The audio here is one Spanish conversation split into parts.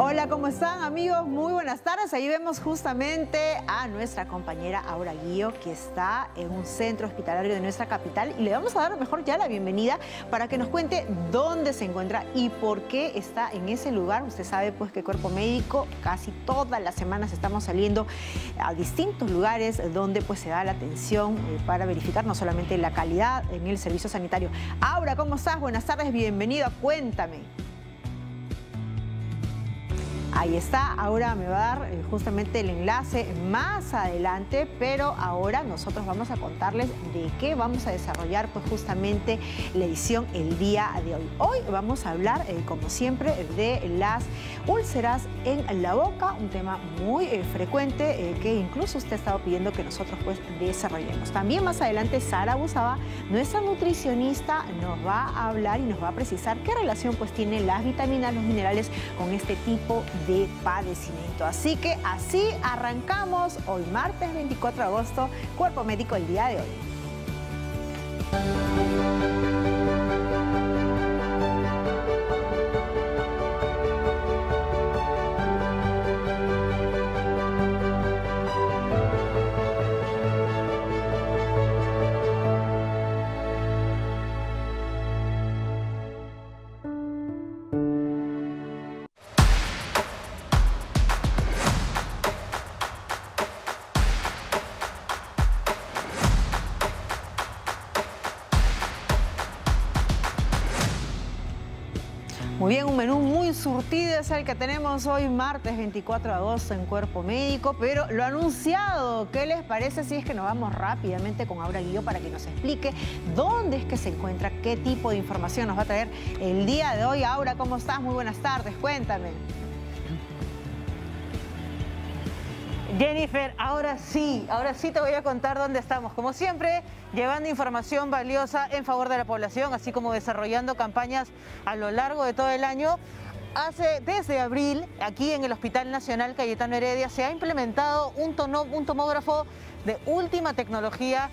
Hola, ¿cómo están, amigos? Muy buenas tardes. Ahí vemos justamente a nuestra compañera Aura Guillo, que está en un centro hospitalario de nuestra capital, y le vamos a dar mejor ya la bienvenida para que nos cuente dónde se encuentra y por qué está en ese lugar. Usted sabe pues que Cuerpo Médico casi todas las semanas estamos saliendo a distintos lugares donde pues se da la atención para verificar no solamente la calidad en el servicio sanitario. Aura, ¿cómo estás? Buenas tardes, bienvenida, cuéntame. Ahí está, ahora me va a dar justamente el enlace más adelante, pero ahora nosotros vamos a contarles de qué vamos a desarrollar pues justamente la edición el día de hoy. Hoy vamos a hablar, como siempre, de las úlceras en la boca, un tema muy frecuente que incluso usted ha estado pidiendo que nosotros pues desarrollemos. También más adelante Sara Busaba, nuestra nutricionista, nos va a hablar y nos va a precisar qué relación pues tienen las vitaminas, los minerales con este tipo de padecimiento. Así que así arrancamos hoy martes 24 de agosto, Cuerpo Médico el día de hoy. Muy bien, un menú muy surtido es el que tenemos hoy martes 24 de agosto en Cuerpo Médico, pero lo anunciado, ¿qué les parece si es que nos vamos rápidamente con Aura Guillo para que nos explique dónde es que se encuentra, qué tipo de información nos va a traer el día de hoy? Aura, ¿cómo estás? Muy buenas tardes, cuéntame. Jennifer, ahora sí te voy a contar dónde estamos. Como siempre, llevando información valiosa en favor de la población, así como desarrollando campañas a lo largo de todo el año. Desde abril, aquí en el Hospital Nacional Cayetano Heredia, se ha implementado un tomógrafo de última tecnología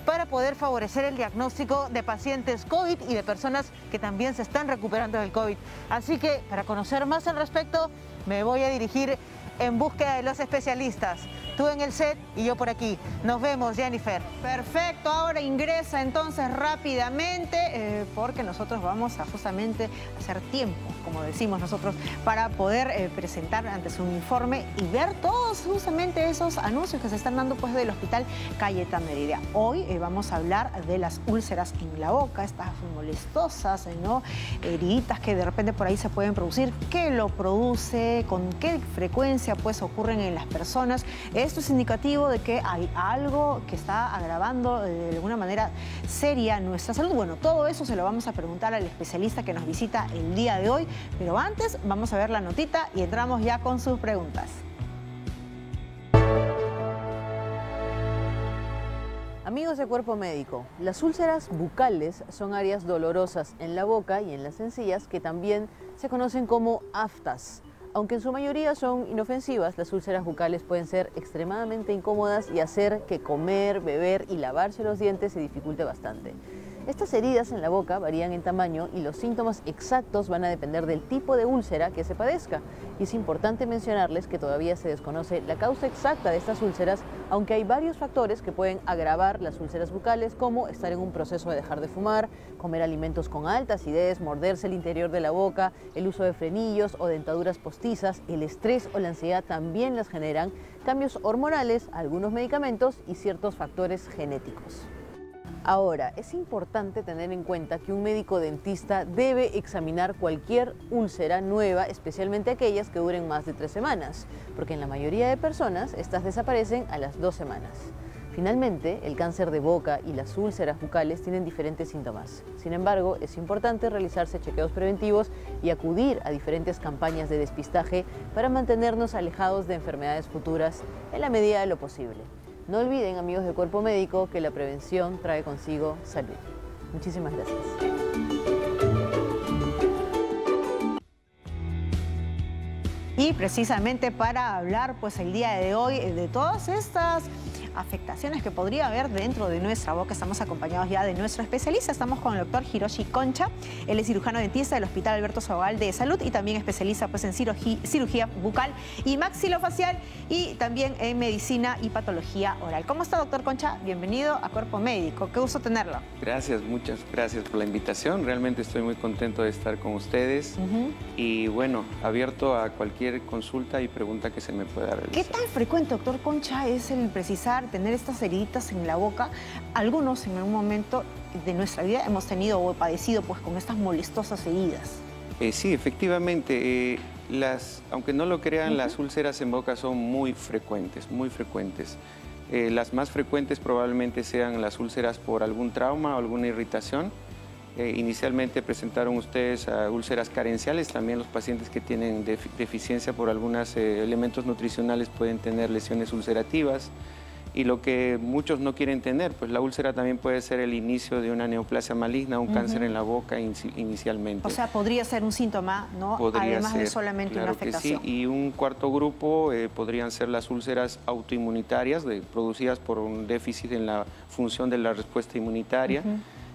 para poder favorecer el diagnóstico de pacientes COVID y de personas que también se están recuperando del COVID. Así que, para conocer más al respecto, me voy a dirigir en búsqueda de los especialistas. Tú en el set y yo por aquí. Nos vemos, Jennifer. Perfecto, ahora ingresa entonces rápidamente porque nosotros vamos a justamente hacer tiempo, como decimos nosotros, para poder presentar antes un informe y ver todos justamente esos anuncios que se están dando pues del Hospital Cayetano Heredia. Hoy vamos a hablar de las úlceras en la boca, estas molestosas, ¿no? Heriditas que de repente por ahí se pueden producir. ¿Qué lo produce? ¿Con qué frecuencia pues ocurren en las personas? Esto es indicativo de que hay algo que está agravando de alguna manera seria nuestra salud. Bueno, todo eso se lo vamos a preguntar al especialista que nos visita el día de hoy, pero antes vamos a ver la notita y entramos ya con sus preguntas. Amigos de Cuerpo Médico, las úlceras bucales son áreas dolorosas en la boca y en las encías que también se conocen como aftas. Aunque en su mayoría son inofensivas, las úlceras bucales pueden ser extremadamente incómodas y hacer que comer, beber y lavarse los dientes se dificulte bastante. Estas heridas en la boca varían en tamaño y los síntomas exactos van a depender del tipo de úlcera que se padezca. Y es importante mencionarles que todavía se desconoce la causa exacta de estas úlceras, aunque hay varios factores que pueden agravar las úlceras bucales, como estar en un proceso de dejar de fumar, comer alimentos con alta acidez, morderse el interior de la boca, el uso de frenillos o dentaduras postizas, el estrés o la ansiedad también las generan, cambios hormonales, algunos medicamentos y ciertos factores genéticos. Ahora, es importante tener en cuenta que un médico dentista debe examinar cualquier úlcera nueva, especialmente aquellas que duren más de 3 semanas, porque en la mayoría de personas estas desaparecen a las 2 semanas. Finalmente, el cáncer de boca y las úlceras bucales tienen diferentes síntomas. Sin embargo, es importante realizarse chequeos preventivos y acudir a diferentes campañas de despistaje para mantenernos alejados de enfermedades futuras en la medida de lo posible. No olviden, amigos de Cuerpo Médico, que la prevención trae consigo salud. Muchísimas gracias. Y precisamente para hablar pues el día de hoy de todas estas afectaciones que podría haber dentro de nuestra boca. Estamos acompañados ya de nuestro especialista. Estamos con el doctor Hiroshi Concha. Él es cirujano dentista del Hospital Alberto Sobal de Salud y también especialista pues, en cirugía bucal y maxilofacial y también en medicina y patología oral. ¿Cómo está, doctor Concha? Bienvenido a Cuerpo Médico. Qué gusto tenerlo. Gracias, muchas gracias por la invitación. Realmente estoy muy contento de estar con ustedes y bueno, abierto a cualquier consulta y pregunta que se me pueda realizar. ¿Qué tan frecuente, doctor Concha, es el precisar tener estas heriditas en la boca? Algunos en algún momento de nuestra vida hemos tenido o padecido pues con estas molestosas heridas. Sí, efectivamente, aunque no lo crean, las úlceras en boca son muy frecuentes, muy frecuentes. Las más frecuentes probablemente sean las úlceras por algún trauma o alguna irritación. Inicialmente presentaron ustedes úlceras carenciales, también los pacientes que tienen deficiencia por algunos elementos nutricionales pueden tener lesiones ulcerativas. Y lo que muchos no quieren tener, pues la úlcera también puede ser el inicio de una neoplasia maligna, un cáncer en la boca inicialmente. O sea, podría ser un síntoma, ¿no? Además de solamente claro una afectación. Que sí. Y un cuarto grupo podrían ser las úlceras autoinmunitarias, producidas por un déficit en la función de la respuesta inmunitaria.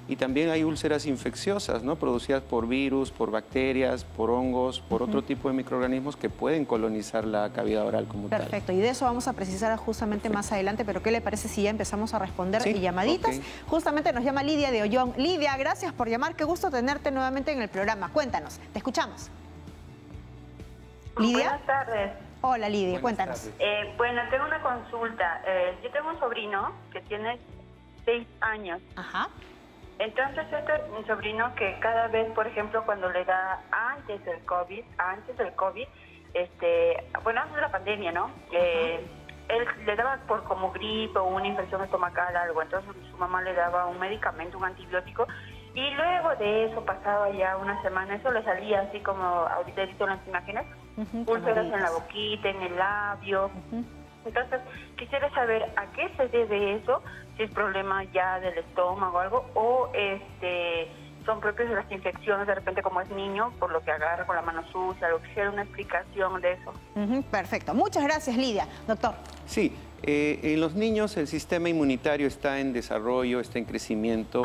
Y también hay úlceras infecciosas, ¿no? Producidas por virus, por bacterias, por hongos, por otro tipo de microorganismos que pueden colonizar la cavidad oral como tal. Perfecto, y de eso vamos a precisar justamente más adelante, pero ¿qué le parece si ya empezamos a responder llamaditas? Justamente nos llama Lidia de Ollón. Lidia, gracias por llamar, qué gusto tenerte nuevamente en el programa. Cuéntanos, te escuchamos. Lidia. Buenas tardes. Hola Lidia, cuéntanos. Bueno, tengo una consulta. Yo tengo un sobrino que tiene 6 años. Ajá. Entonces, mi sobrino que cada vez, por ejemplo, cuando le da antes del COVID, bueno, antes de la pandemia, ¿no? Él le daba por como gripe o una infección estomacal, algo. Entonces, su mamá le daba un medicamento, un antibiótico. Y luego de eso, pasaba ya una semana, eso le salía así como ahorita he visto en las imágenes, úlceras en la boquita, en el labio. Entonces, quisiera saber a qué se debe eso, si es problema ya del estómago o algo, o son propios de las infecciones, de repente como es niño, por lo que agarra con la mano sucia, lo quisiera una explicación de eso. Perfecto, muchas gracias Lidia. Doctor. Sí, en los niños el sistema inmunitario está en desarrollo, está en crecimiento.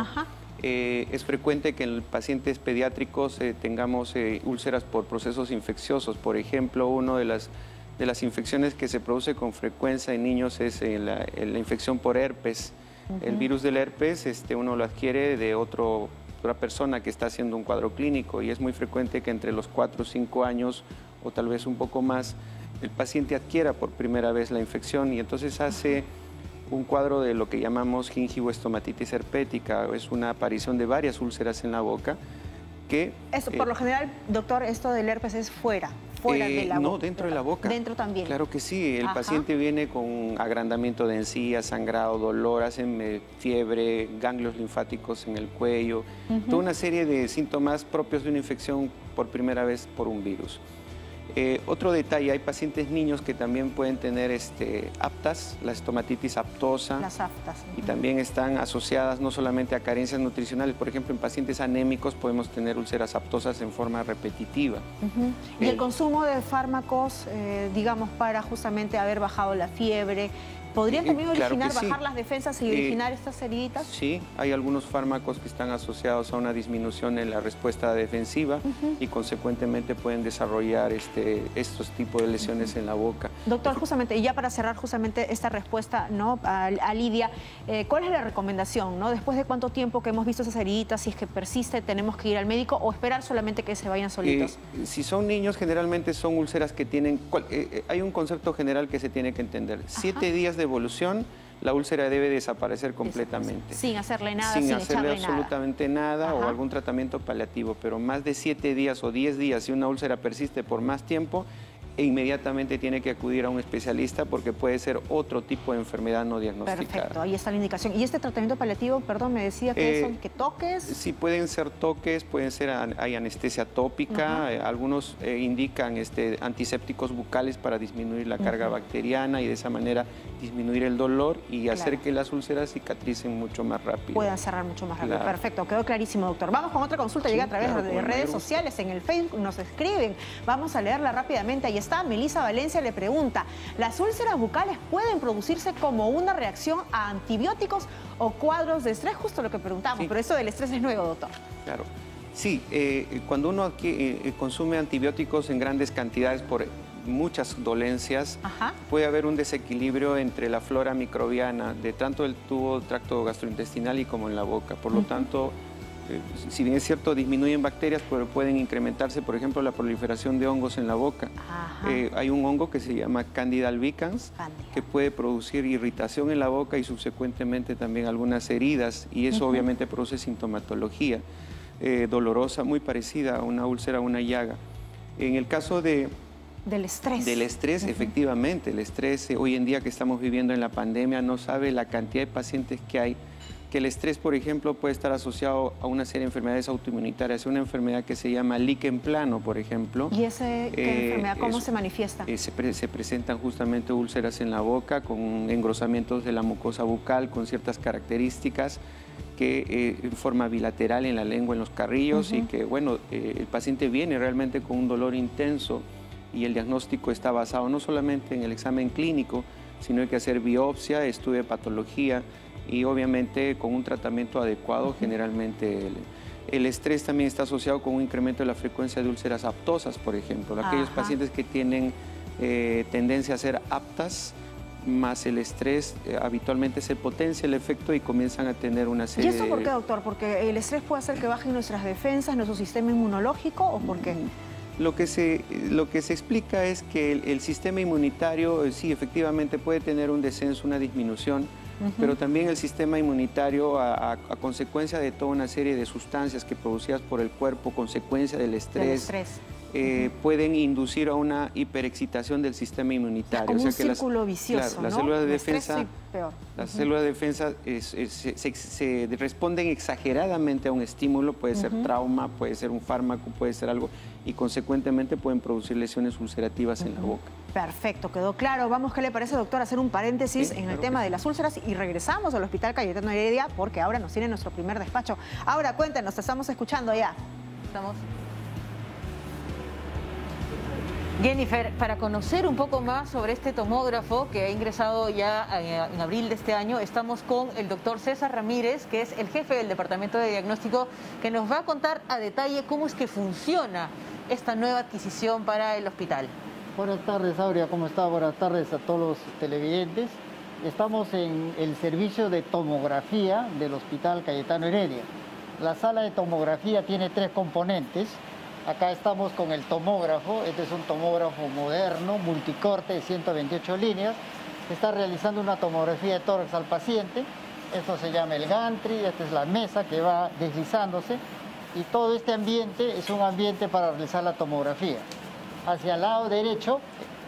Es frecuente que en pacientes pediátricos tengamos úlceras por procesos infecciosos. Por ejemplo, una de las infecciones que se produce con frecuencia en niños es la infección por herpes. El virus del herpes uno lo adquiere de otra persona que está haciendo un cuadro clínico y es muy frecuente que entre los 4 o 5 años o tal vez un poco más el paciente adquiera por primera vez la infección y entonces hace un cuadro de lo que llamamos gingivoestomatitis herpética. Es una aparición de varias úlceras en la boca que... Eso, por lo general, doctor, esto del herpes es fuera de la boca. No, dentro de la boca. Dentro también. Claro que sí. El paciente viene con agrandamiento de encías, sangrado, dolor, hacen fiebre, ganglios linfáticos en el cuello, toda una serie de síntomas propios de una infección por primera vez por un virus. Otro detalle, hay pacientes niños que también pueden tener aftas, la estomatitis aftosa. Las aftas. Y también están asociadas no solamente a carencias nutricionales, por ejemplo, en pacientes anémicos podemos tener úlceras aftosas en forma repetitiva. ¿Y el consumo de fármacos, digamos, para justamente haber bajado la fiebre, podrían también originar, bajar las defensas y originar estas heriditas? Sí, hay algunos fármacos que están asociados a una disminución en la respuesta defensiva y consecuentemente pueden desarrollar estos tipos de lesiones en la boca. Doctor, justamente, y ya para cerrar justamente esta respuesta, ¿no? a Lidia, ¿cuál es la recomendación, ¿no? Después de cuánto tiempo que hemos visto esas heriditas, si es que persiste, tenemos que ir al médico o esperar solamente que se vayan solitos? Si son niños, generalmente son úlceras que tienen... hay un concepto general que se tiene que entender. 7 días de evolución, la úlcera debe desaparecer completamente. Sin hacerle nada, sin hacerle echarle absolutamente nada o algún tratamiento paliativo, pero más de 7 días o 10 días, si una úlcera persiste por más tiempo, inmediatamente tiene que acudir a un especialista porque puede ser otro tipo de enfermedad no diagnosticada. Perfecto, ahí está la indicación. ¿Y este tratamiento paliativo, perdón, me decía que son que toques? Sí, pueden ser toques, pueden ser, hay anestesia tópica, algunos indican antisépticos bucales para disminuir la carga bacteriana y de esa manera disminuir el dolor y hacer que las úlceras cicatricen mucho más rápido. Puedan cerrar mucho más rápido. Perfecto, quedó clarísimo, doctor. Vamos con otra consulta, llega a través de redes sociales, en el Facebook nos escriben. Vamos a leerla rápidamente. Ahí está, Melissa Valencia le pregunta, ¿las úlceras bucales pueden producirse como una reacción a antibióticos o cuadros de estrés? Justo lo que preguntamos, pero eso del estrés es nuevo, doctor. Claro. Sí, cuando uno consume antibióticos en grandes cantidades por muchas dolencias, puede haber un desequilibrio entre la flora microbiana de tanto el tubo tracto gastrointestinal y como en la boca. Por lo tanto, si bien es cierto, disminuyen bacterias, pero pueden incrementarse, por ejemplo, la proliferación de hongos en la boca. Hay un hongo que se llama Candida albicans, que puede producir irritación en la boca y subsecuentemente también algunas heridas, y eso obviamente produce sintomatología dolorosa, muy parecida a una úlcera o una llaga. En el caso del estrés. Del estrés, efectivamente. El estrés, hoy en día que estamos viviendo en la pandemia, no sabe la cantidad de pacientes que hay. Que el estrés, por ejemplo, puede estar asociado a una serie de enfermedades autoinmunitarias. Una enfermedad que se llama líquen plano, por ejemplo. ¿Y esa enfermedad cómo se manifiesta? Se presentan justamente úlceras en la boca con engrosamientos de la mucosa bucal con ciertas características que en forma bilateral en la lengua, en los carrillos, y que, bueno, el paciente viene realmente con un dolor intenso y el diagnóstico está basado no solamente en el examen clínico, sino hay que hacer biopsia, estudio de patología y obviamente con un tratamiento adecuado. Generalmente el estrés también está asociado con un incremento de la frecuencia de úlceras aptosas, por ejemplo. Aquellos pacientes que tienen tendencia a ser aptas, más el estrés, habitualmente se potencia el efecto y comienzan a tener una serie de... ¿Y eso por qué, doctor? ¿Porque el estrés puede hacer que bajen nuestras defensas, nuestro sistema inmunológico, o por qué? Lo que se explica es que el sistema inmunitario, sí, efectivamente puede tener un descenso, una disminución, pero también el sistema inmunitario, a consecuencia de toda una serie de sustancias que producidas por el cuerpo, consecuencia del estrés. Pueden inducir a una hiperexcitación del sistema inmunitario. Como un círculo vicioso, claro, las células de defensa se responden exageradamente a un estímulo, puede ser trauma, puede ser un fármaco, puede ser algo, y consecuentemente pueden producir lesiones ulcerativas en la boca. Perfecto, quedó claro. Vamos, ¿qué le parece, doctor? Hacer un paréntesis en el tema de las úlceras y regresamos al Hospital Cayetano Heredia porque ahora nos tiene nuestro primer despacho. Ahora, cuéntenos, te estamos escuchando ya. Estamos... Jennifer, para conocer un poco más sobre este tomógrafo que ha ingresado ya en abril de este año, estamos con el doctor César Ramírez, que es el jefe del Departamento de Diagnóstico, que nos va a contar a detalle cómo es que funciona esta nueva adquisición para el hospital. Buenas tardes, Aurea, ¿cómo está? Buenas tardes a todos los televidentes. Estamos en el servicio de tomografía del Hospital Cayetano Heredia. La sala de tomografía tiene 3 componentes. Acá estamos con el tomógrafo. Este es un tomógrafo moderno, multicorte de 128 líneas. Está realizando una tomografía de tórax al paciente. Esto se llama el gantry, esta es la mesa que va deslizándose. Y todo este ambiente es un ambiente para realizar la tomografía. Hacia el lado derecho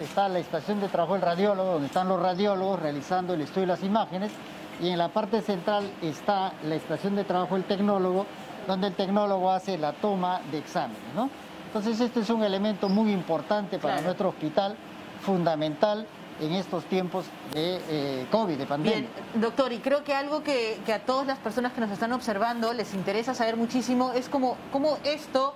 está la estación de trabajo del radiólogo, donde están los radiólogos realizando el estudio de las imágenes. Y en la parte central está la estación de trabajo del tecnólogo, donde el tecnólogo hace la toma de exámenes, ¿no? Entonces este es un elemento muy importante para nuestro hospital, fundamental en estos tiempos de COVID, de pandemia. Bien, doctor, y creo que algo que a todas las personas que nos están observando les interesa saber muchísimo es cómo esto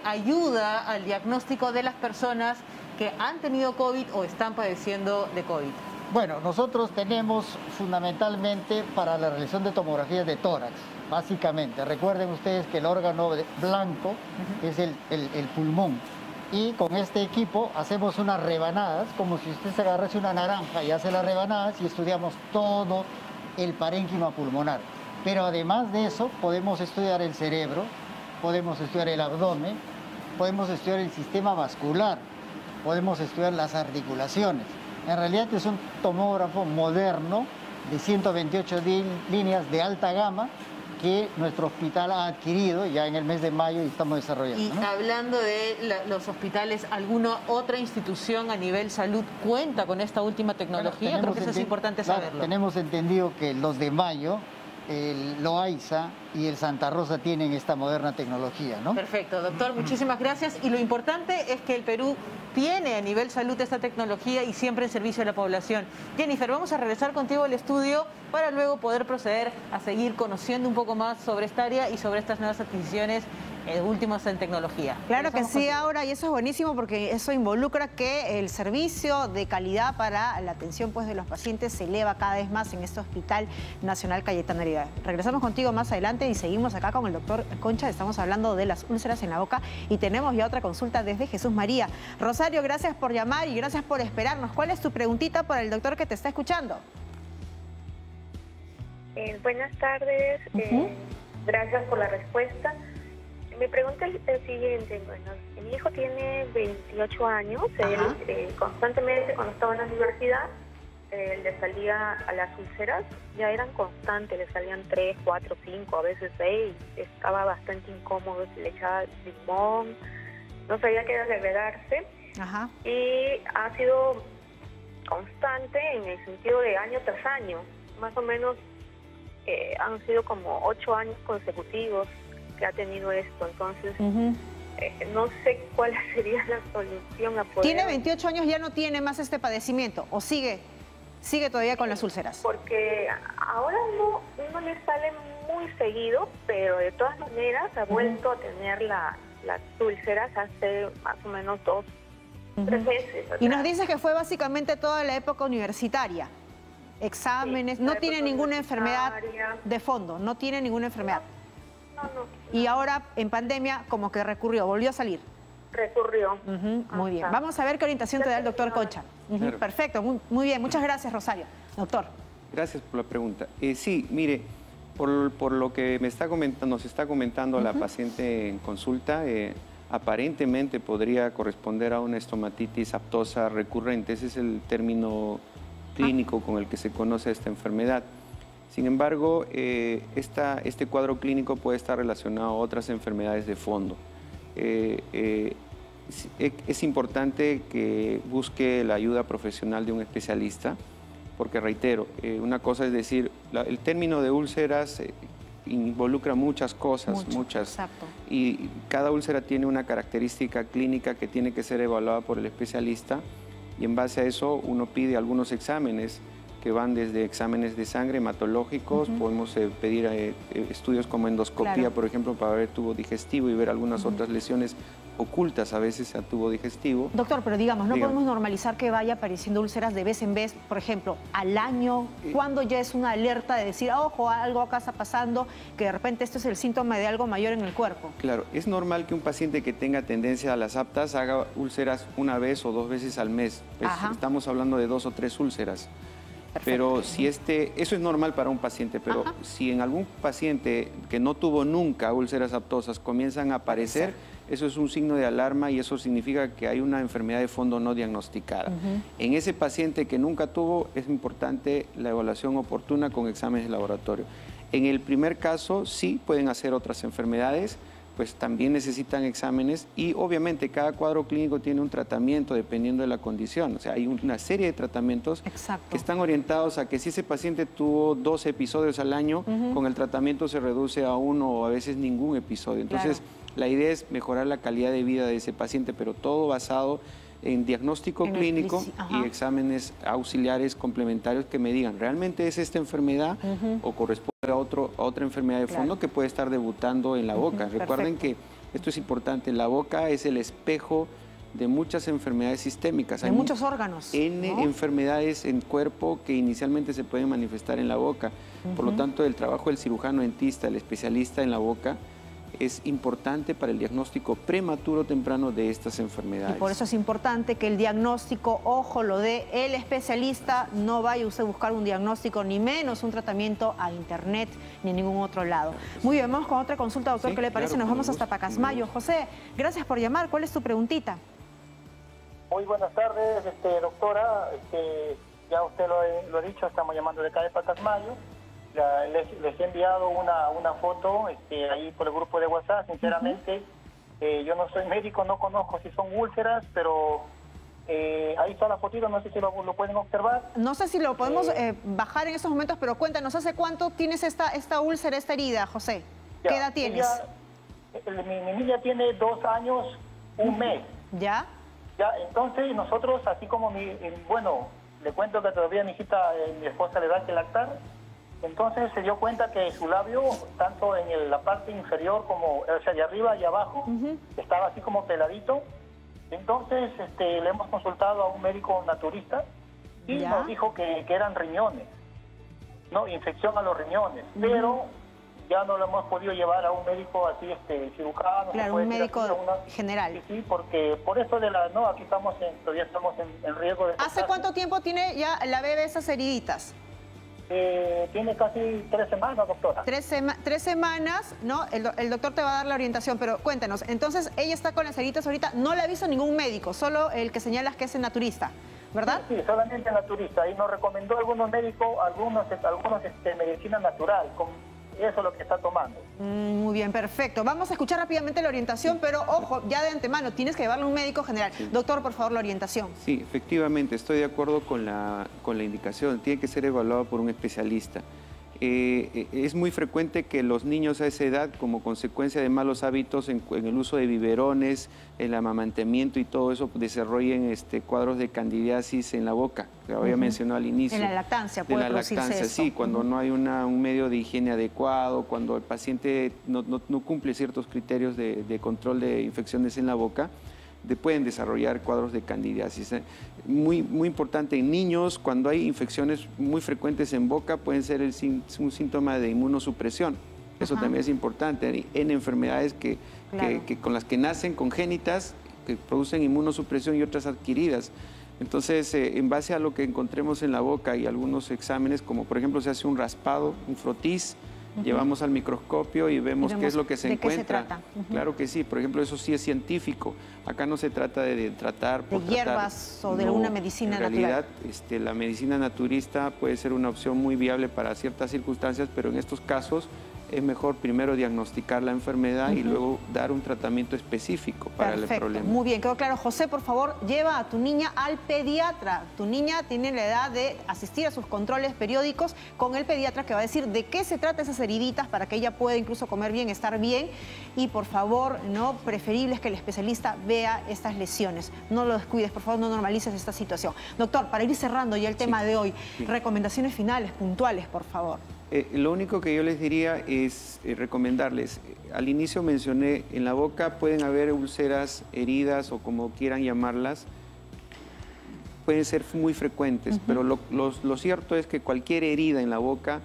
ayuda al diagnóstico de las personas que han tenido COVID o están padeciendo de COVID. Bueno, nosotros tenemos fundamentalmente para la realización de tomografías de tórax, básicamente. Recuerden ustedes que el órgano blanco es el pulmón. Y con este equipo hacemos unas rebanadas, como si usted se agarrase una naranja y hace las rebanadas y estudiamos todo el parénquima pulmonar. Pero además de eso, podemos estudiar el cerebro, podemos estudiar el abdomen, podemos estudiar el sistema vascular, podemos estudiar las articulaciones. En realidad es un tomógrafo moderno de 128 líneas de alta gama que nuestro hospital ha adquirido ya en el mes de mayo y estamos desarrollando. Y hablando de los hospitales, ¿alguna otra institución a nivel salud cuenta con esta última tecnología? Creo que eso es importante saberlo. Tenemos entendido que los de Mayo el Loaiza y el Santa Rosa tienen esta moderna tecnología, ¿no? Perfecto, doctor, muchísimas gracias. Y lo importante es que el Perú tiene a nivel salud esta tecnología y siempre en servicio a la población. Jennifer, vamos a regresar contigo al estudio para luego poder proceder a seguir conociendo un poco más sobre esta área y sobre estas nuevas adquisiciones últimas en tecnología. Claro que sí, Aura, y eso es buenísimo porque eso involucra que el servicio de calidad para la atención pues, de los pacientes se eleva cada vez más en este Hospital Nacional Cayetano Heredia. Regresamos contigo más adelante y seguimos acá con el doctor Concha. Estamos hablando de las úlceras en la boca y tenemos ya otra consulta desde Jesús María. Rosario, gracias por llamar y gracias por esperarnos. ¿Cuál es tu preguntita para el doctor que te está escuchando? Buenas tardes, gracias por la respuesta. Mi pregunta es el siguiente, bueno, mi hijo tiene 28 años, él constantemente cuando estaba en la universidad le salía a las úlceras, ya eran constantes, le salían 3, 4, 5, a veces 6, estaba bastante incómodo, se le echaba limón, no sabía qué agregarse y ha sido constante en el sentido de año tras año, más o menos han sido como 8 años consecutivos que ha tenido esto, entonces no sé cuál sería la solución a poder... ¿Tiene 28 años, ya no tiene más este padecimiento o sigue todavía con las úlceras? Porque ahora no le sale muy seguido, pero de todas maneras ha vuelto a tener las úlceras hace más o menos 2, 3 meses. Y nos dice que fue básicamente toda la época universitaria. Exámenes, no tiene ninguna enfermedad de fondo, no tiene ninguna enfermedad. No. Y ahora en pandemia como que volvió a salir. Recurrió. Muy bien. Vamos a ver qué orientación te da el doctor Concha. Claro. Perfecto, muy bien. Muchas gracias, Rosario. Doctor. Gracias por la pregunta. Sí, mire, por lo que nos está comentando la paciente en consulta, aparentemente podría corresponder a una estomatitis aftosa recurrente. Ese es el término clínico con el que se conoce esta enfermedad. Sin embargo, este cuadro clínico puede estar relacionado a otras enfermedades de fondo. Es importante que busque la ayuda profesional de un especialista, porque reitero, una cosa es decir, el término de úlceras involucra muchas cosas, muchas. Exacto. Y cada úlcera tiene una característica clínica que tiene que ser evaluada por el especialista, y en base a eso uno pide algunos exámenes que van desde exámenes de sangre hematológicos, podemos pedir estudios como endoscopía, por ejemplo, para ver tubo digestivo y ver algunas otras lesiones ocultas a veces a tubo digestivo. Doctor, pero digamos, ¿no podemos normalizar que vaya apareciendo úlceras de vez en vez, por ejemplo, al año? ¿Cuándo ya es una alerta de decir, ojo, algo acá está pasando, que de repente esto es el síntoma de algo mayor en el cuerpo? Claro, es normal que un paciente que tenga tendencia a las aptas haga úlceras una vez o 2 veces al mes. Estamos hablando de 2 o 3 úlceras. Perfecto. Pero si eso es normal para un paciente, pero si en algún paciente que no tuvo nunca úlceras aptosas comienzan a aparecer, eso es un signo de alarma y eso significa que hay una enfermedad de fondo no diagnosticada. En ese paciente que nunca tuvo, es importante la evaluación oportuna con exámenes de laboratorio. En el primer caso, sí pueden hacer otras enfermedades, pues también necesitan exámenes y obviamente cada cuadro clínico tiene un tratamiento dependiendo de la condición. O sea, hay una serie de tratamientos que están orientados a que si ese paciente tuvo 2 episodios al año, con el tratamiento se reduce a 1 o a veces ningún episodio. Entonces, la idea es mejorar la calidad de vida de ese paciente, pero todo basado en diagnóstico clínico y exámenes auxiliares complementarios que me digan, ¿realmente es esta enfermedad o corresponde a otra enfermedad de fondo que puede estar debutando en la boca? Recuerden que esto es importante, la boca es el espejo de muchas enfermedades sistémicas. Hay muchos órganos. Enfermedades en cuerpo que inicialmente se pueden manifestar en la boca. Por lo tanto, el trabajo del cirujano dentista, el especialista en la boca, es importante para el diagnóstico prematuro temprano de estas enfermedades. Y por eso es importante que el diagnóstico, ojo, lo dé el especialista, no vaya usted a buscar un diagnóstico, ni menos un tratamiento a internet, ni en ningún otro lado. Muy bien, vamos con otra consulta, doctor, ¿qué le parece? Nos vamos hasta Pacasmayo. José, gracias por llamar, ¿cuál es tu preguntita? Muy buenas tardes, doctora, ya usted lo ha dicho, estamos llamando de acá de Pacasmayo. Les he enviado una foto ahí por el grupo de WhatsApp. Sinceramente, yo no soy médico, no conozco si son úlceras, pero Ahí está la fotito, no sé si lo pueden observar. No sé si lo podemos bajar en estos momentos, pero cuéntanos, ¿hace cuánto tienes esta úlcera, esta herida, José? Ya, ¿Qué edad tienes? Mi niña tiene 2 años, 1 mes. ¿Ya? Ya, entonces nosotros, así como bueno, le cuento que todavía mi esposa le da que lactar, entonces se dio cuenta que su labio, tanto en la parte inferior como, o sea, de arriba y abajo, estaba así como peladito. Entonces le hemos consultado a un médico naturista y nos dijo que eran riñones, ¿no? Infección a los riñones, pero ya no lo hemos podido llevar a un médico así, cirujano. Claro, un médico general. Sí, porque por eso aquí todavía estamos en riesgo de... ¿Hace cuánto tiempo tiene ya la bebé esas heriditas? Tiene casi 3 semanas, doctora. 3 semanas, ¿no? El doctor te va a dar la orientación, pero cuéntanos, entonces ella está con las heridas ahorita, no la ha visto ningún médico, solo el que señalas que es el naturista, ¿verdad? Sí, solamente el naturista, y nos recomendó algunos médicos, algunos medicina natural, eso es lo que está tomando. Muy bien, perfecto. Vamos a escuchar rápidamente la orientación, pero ojo, ya de antemano, tienes que llevarle a un médico general. Sí. Doctor, por favor, la orientación. Sí, efectivamente, estoy de acuerdo con la indicación. Tiene que ser evaluado por un especialista. Es muy frecuente que los niños a esa edad, como consecuencia de malos hábitos en el uso de biberones, el amamantamiento y todo eso, desarrollen cuadros de candidiasis en la boca, que había mencionado al inicio. En la lactancia puede producirse eso. Sí, cuando no hay un medio de higiene adecuado, cuando el paciente no cumple ciertos criterios de control de infecciones en la boca, pueden desarrollar cuadros de candidiasis. Muy, muy importante en niños, cuando hay infecciones muy frecuentes en boca, pueden ser un síntoma de inmunosupresión. Eso también es importante. En enfermedades con las que nacen congénitas, que producen inmunosupresión y otras adquiridas. Entonces, en base a lo que encontremos en la boca y algunos exámenes, como por ejemplo se hace un raspado, un frotis, llevamos al microscopio y vemos qué es lo que se encuentra. ¿De qué se trata? Claro que sí, por ejemplo, eso sí es científico. Acá no se trata de tratar por de hierbas o de alguna medicina natural. En realidad, la medicina naturista puede ser una opción muy viable para ciertas circunstancias, pero en estos casos es mejor primero diagnosticar la enfermedad y luego dar un tratamiento específico para el problema. Muy bien, quedó claro. José, por favor, lleva a tu niña al pediatra. Tu niña tiene la edad de asistir a sus controles periódicos con el pediatra, que va a decir de qué se trata esas heriditas para que ella pueda incluso comer bien, estar bien. Y por favor, preferible es que el especialista vea estas lesiones. No lo descuides, por favor, no normalices esta situación. Doctor, para ir cerrando ya el tema de hoy, recomendaciones finales, puntuales, por favor. Lo único que yo les diría es recomendarles, al inicio mencioné, en la boca pueden haber úlceras, heridas o como quieran llamarlas, pueden ser muy frecuentes, pero lo cierto es que cualquier herida en la boca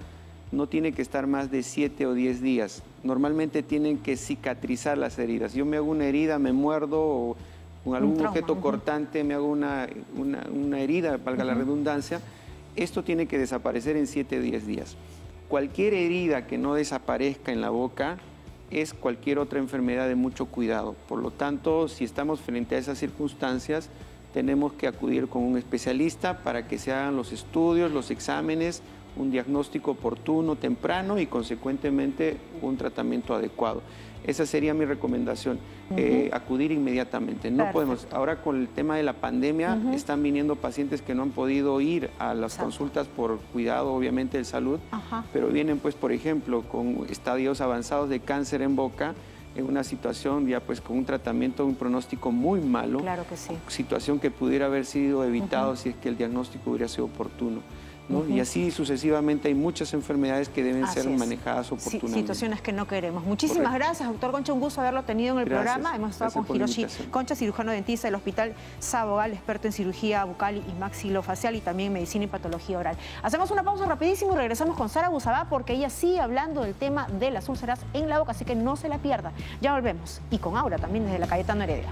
no tiene que estar más de 7 o 10 días. Normalmente tienen que cicatrizar las heridas. Yo me hago una herida, me muerdo o con algún objeto cortante me hago una herida, valga la redundancia, esto tiene que desaparecer en 7 o 10 días. Cualquier herida que no desaparezca en la boca es cualquier otra enfermedad de mucho cuidado. Por lo tanto, si estamos frente a esas circunstancias, tenemos que acudir con un especialista para que se hagan los estudios, los exámenes, un diagnóstico oportuno, temprano y consecuentemente un tratamiento adecuado. Esa sería mi recomendación, acudir inmediatamente. No podemos, ahora con el tema de la pandemia, están viniendo pacientes que no han podido ir a las consultas por cuidado, obviamente, de salud, pero vienen, pues, por ejemplo, con estadios avanzados de cáncer en boca, en una situación ya pues con un tratamiento, un pronóstico muy malo. Claro que sí. Situación que pudiera haber sido evitado si es que el diagnóstico hubiera sido oportuno, ¿no? Y así sucesivamente hay muchas enfermedades que deben ser manejadas oportunamente. Situaciones que no queremos. Muchísimas gracias, doctor Concha, un gusto haberlo tenido en el programa. Hemos estado con Hiroshi Concha, cirujano dentista del Hospital Sabogal, experto en cirugía bucal y maxilofacial y también medicina y patología oral. Hacemos una pausa rapidísimo y regresamos con Sara Busabá porque ella sigue hablando del tema de las úlceras en la boca, así que no se la pierda. Ya volvemos. Y con Aura también desde la Cayetano Heredia.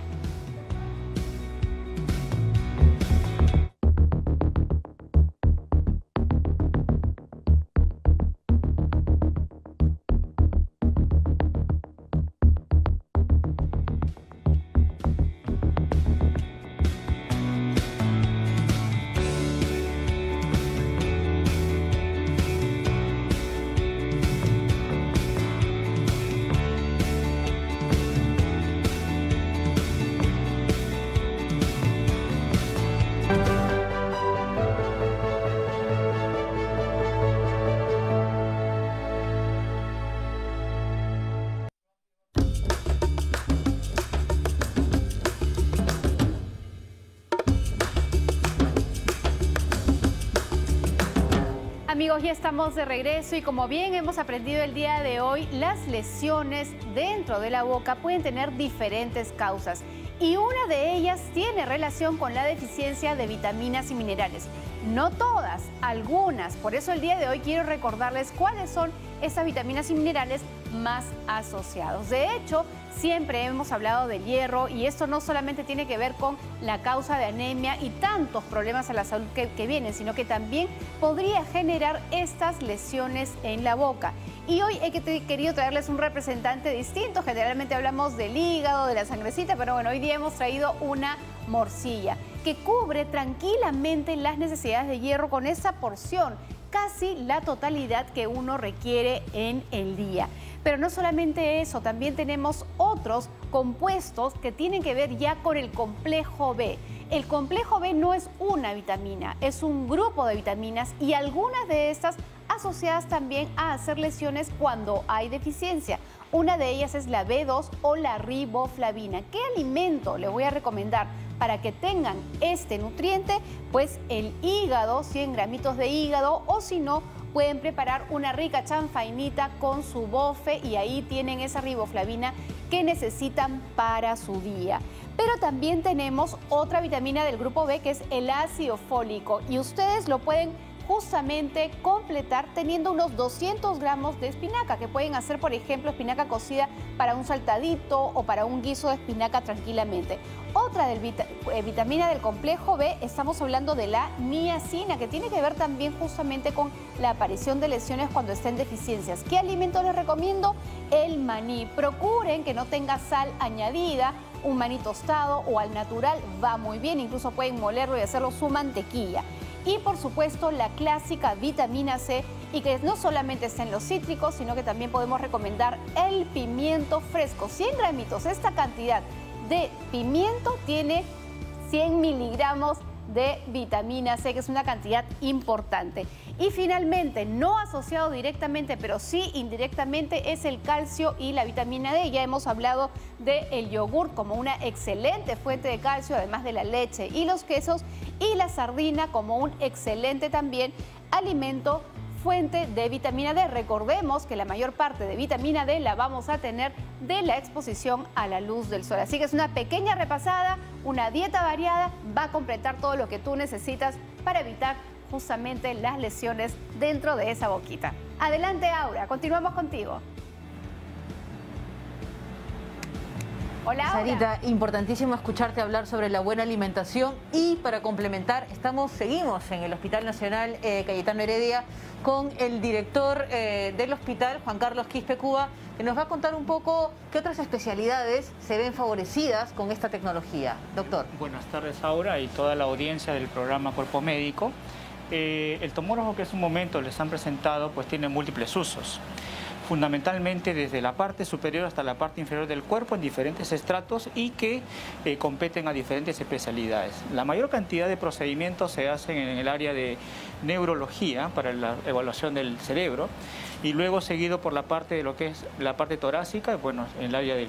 amigos, ya estamos de regreso y como bien hemos aprendido el día de hoy, las lesiones dentro de la boca pueden tener diferentes causas y una de ellas tiene relación con la deficiencia de vitaminas y minerales. No todas, algunas. Por eso el día de hoy quiero recordarles cuáles son esas vitaminas y minerales más asociados. De hecho, siempre hemos hablado del hierro y esto no solamente tiene que ver con la causa de anemia y tantos problemas a la salud que vienen, sino que también podría generar estas lesiones en la boca. Y hoy he querido traerles un representante distinto. Generalmente hablamos del hígado, de la sangrecita, pero bueno, hoy día hemos traído una morcilla que cubre tranquilamente las necesidades de hierro con esa porción, casi la totalidad que uno requiere en el día. Pero no solamente eso, también tenemos otros compuestos que tienen que ver ya con el complejo B. El complejo B no es una vitamina, es un grupo de vitaminas y algunas de estas asociadas también a hacer lesiones cuando hay deficiencia. Una de ellas es la B2 o la riboflavina. ¿Qué alimento le voy a recomendar para que tengan este nutriente? Pues el hígado, 100 gramitos de hígado, o si no, pueden preparar una rica chanfainita con su bofe y ahí tienen esa riboflavina que necesitan para su día. Pero también tenemos otra vitamina del grupo B que es el ácido fólico y ustedes lo pueden justamente completar teniendo unos 200 gramos de espinaca, que pueden hacer, por ejemplo, espinaca cocida para un saltadito o para un guiso de espinaca tranquilamente. Otra vitamina del complejo B, estamos hablando de la niacina, que tiene que ver también justamente con la aparición de lesiones cuando estén deficiencias. ¿Qué alimento les recomiendo? El maní. Procuren que no tenga sal añadida. Un maní tostado o al natural va muy bien, incluso pueden molerlo y hacerlo su mantequilla. Y por supuesto la clásica vitamina C, y que no solamente está en los cítricos, sino que también podemos recomendar el pimiento fresco. 100 gramitos, esta cantidad de pimiento tiene 100 miligramos de vitamina C, que es una cantidad importante. Y finalmente, no asociado directamente, pero sí indirectamente, es el calcio y la vitamina D. Ya hemos hablado del yogur como una excelente fuente de calcio, además de la leche y los quesos, y la sardina como un excelente también alimento fuente de vitamina D. Recordemos que la mayor parte de vitamina D la vamos a tener de la exposición a la luz del sol. Así que es una pequeña repasada, una dieta variada, va a completar todo lo que tú necesitas para evitar justamente las lesiones dentro de esa boquita. Adelante, Aura, continuamos contigo. Hola, Aura. Sarita, importantísimo escucharte hablar sobre la buena alimentación y para complementar, seguimos en el Hospital Nacional Cayetano Heredia con el director del hospital, Juan Carlos Quispe Cuba, que nos va a contar un poco qué otras especialidades se ven favorecidas con esta tecnología. Doctor. Buenas tardes, Aura, y toda la audiencia del programa Cuerpo Médico. El tomógrafo que en su momento les han presentado pues tiene múltiples usos, fundamentalmente desde la parte superior hasta la parte inferior del cuerpo en diferentes estratos y que competen a diferentes especialidades. La mayor cantidad de procedimientos se hacen en el área de neurología para la evaluación del cerebro y luego seguido por la parte de lo que es la parte torácica, bueno, en el área de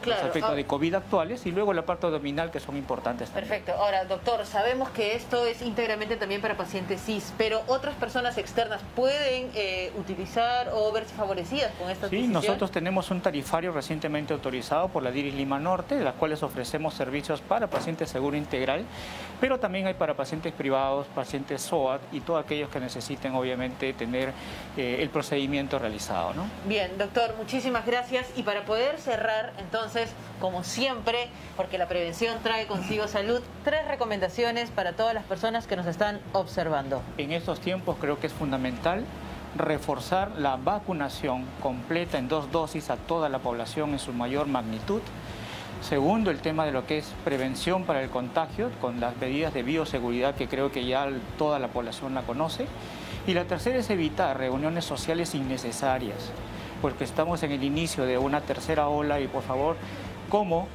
los aspectos de COVID actuales y luego la parte abdominal que son importantes también. Perfecto. Ahora, doctor, sabemos que esto es íntegramente también para pacientes cis, pero otras personas externas pueden utilizar o verse favorecidas con esta adquisición. Sí, nosotros tenemos un tarifario recientemente autorizado por la DIRIS Lima Norte, de las cuales ofrecemos servicios para pacientes seguro integral, pero también hay para pacientes privados, pacientes SOAT y todos aquellos que necesiten obviamente tener el procedimiento realizado, ¿no? Bien, doctor, muchísimas gracias. Y para poder cerrar, entonces, como siempre, porque la prevención trae consigo salud, 3 recomendaciones para todas las personas que nos están observando. En estos tiempos creo que es fundamental reforzar la vacunación completa en 2 dosis a toda la población en su mayor magnitud. Segundo, el tema de lo que es prevención para el contagio, con las medidas de bioseguridad que creo que ya toda la población la conoce. Y la tercera es evitar reuniones sociales innecesarias, porque estamos en el inicio de una tercera ola y por favor, como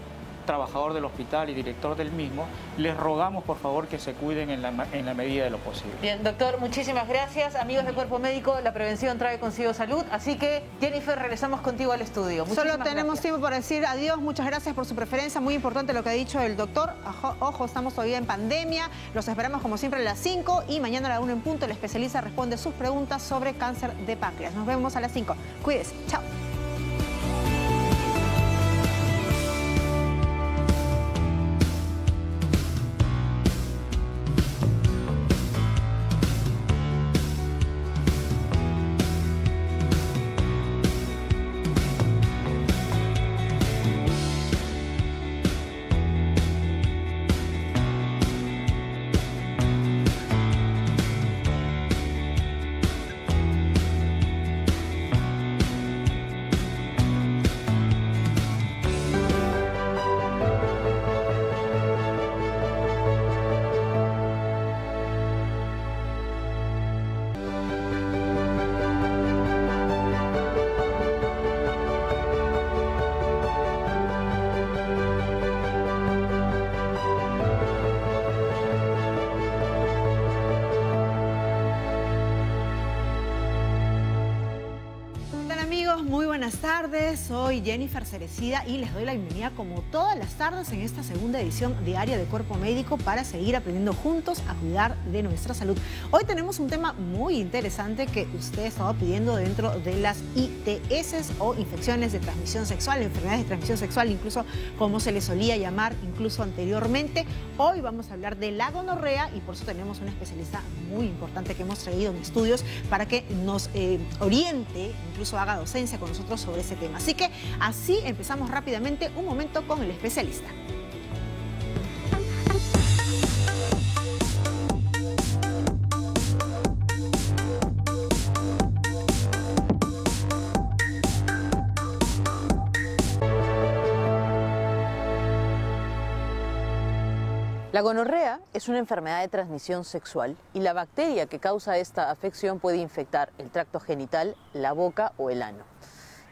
trabajador del hospital y director del mismo, les rogamos por favor que se cuiden en la medida de lo posible. Bien, doctor, muchísimas gracias. Amigos de Cuerpo Médico, la prevención trae consigo salud, así que Jennifer, regresamos contigo al estudio. Solo tenemos tiempo para decir adiós, muchas gracias por su preferencia, muy importante lo que ha dicho el doctor. Ojo, estamos todavía en pandemia, los esperamos como siempre a las 5 y mañana a la 1 en punto el especialista responde sus preguntas sobre cáncer de páncreas. Nos vemos a las 5. Cuídese, chao. Muy buenas tardes, soy Jennifer Cerecida y les doy la bienvenida como todas las tardes en esta segunda edición diaria de Cuerpo Médico para seguir aprendiendo juntos a cuidar de nuestra salud. Hoy tenemos un tema muy interesante que usted estaba pidiendo dentro de las ITS o infecciones de transmisión sexual, enfermedades de transmisión sexual, incluso como se les solía llamar incluso anteriormente. Hoy vamos a hablar de la gonorrea y por eso tenemos una especialista muy importante que hemos traído en estudios para que nos oriente, incluso haga docencia con nosotros sobre ese tema. Así que así empezamos rápidamente un momento con el especialista. La gonorrea es una enfermedad de transmisión sexual y la bacteria que causa esta afección puede infectar el tracto genital, la boca o el ano.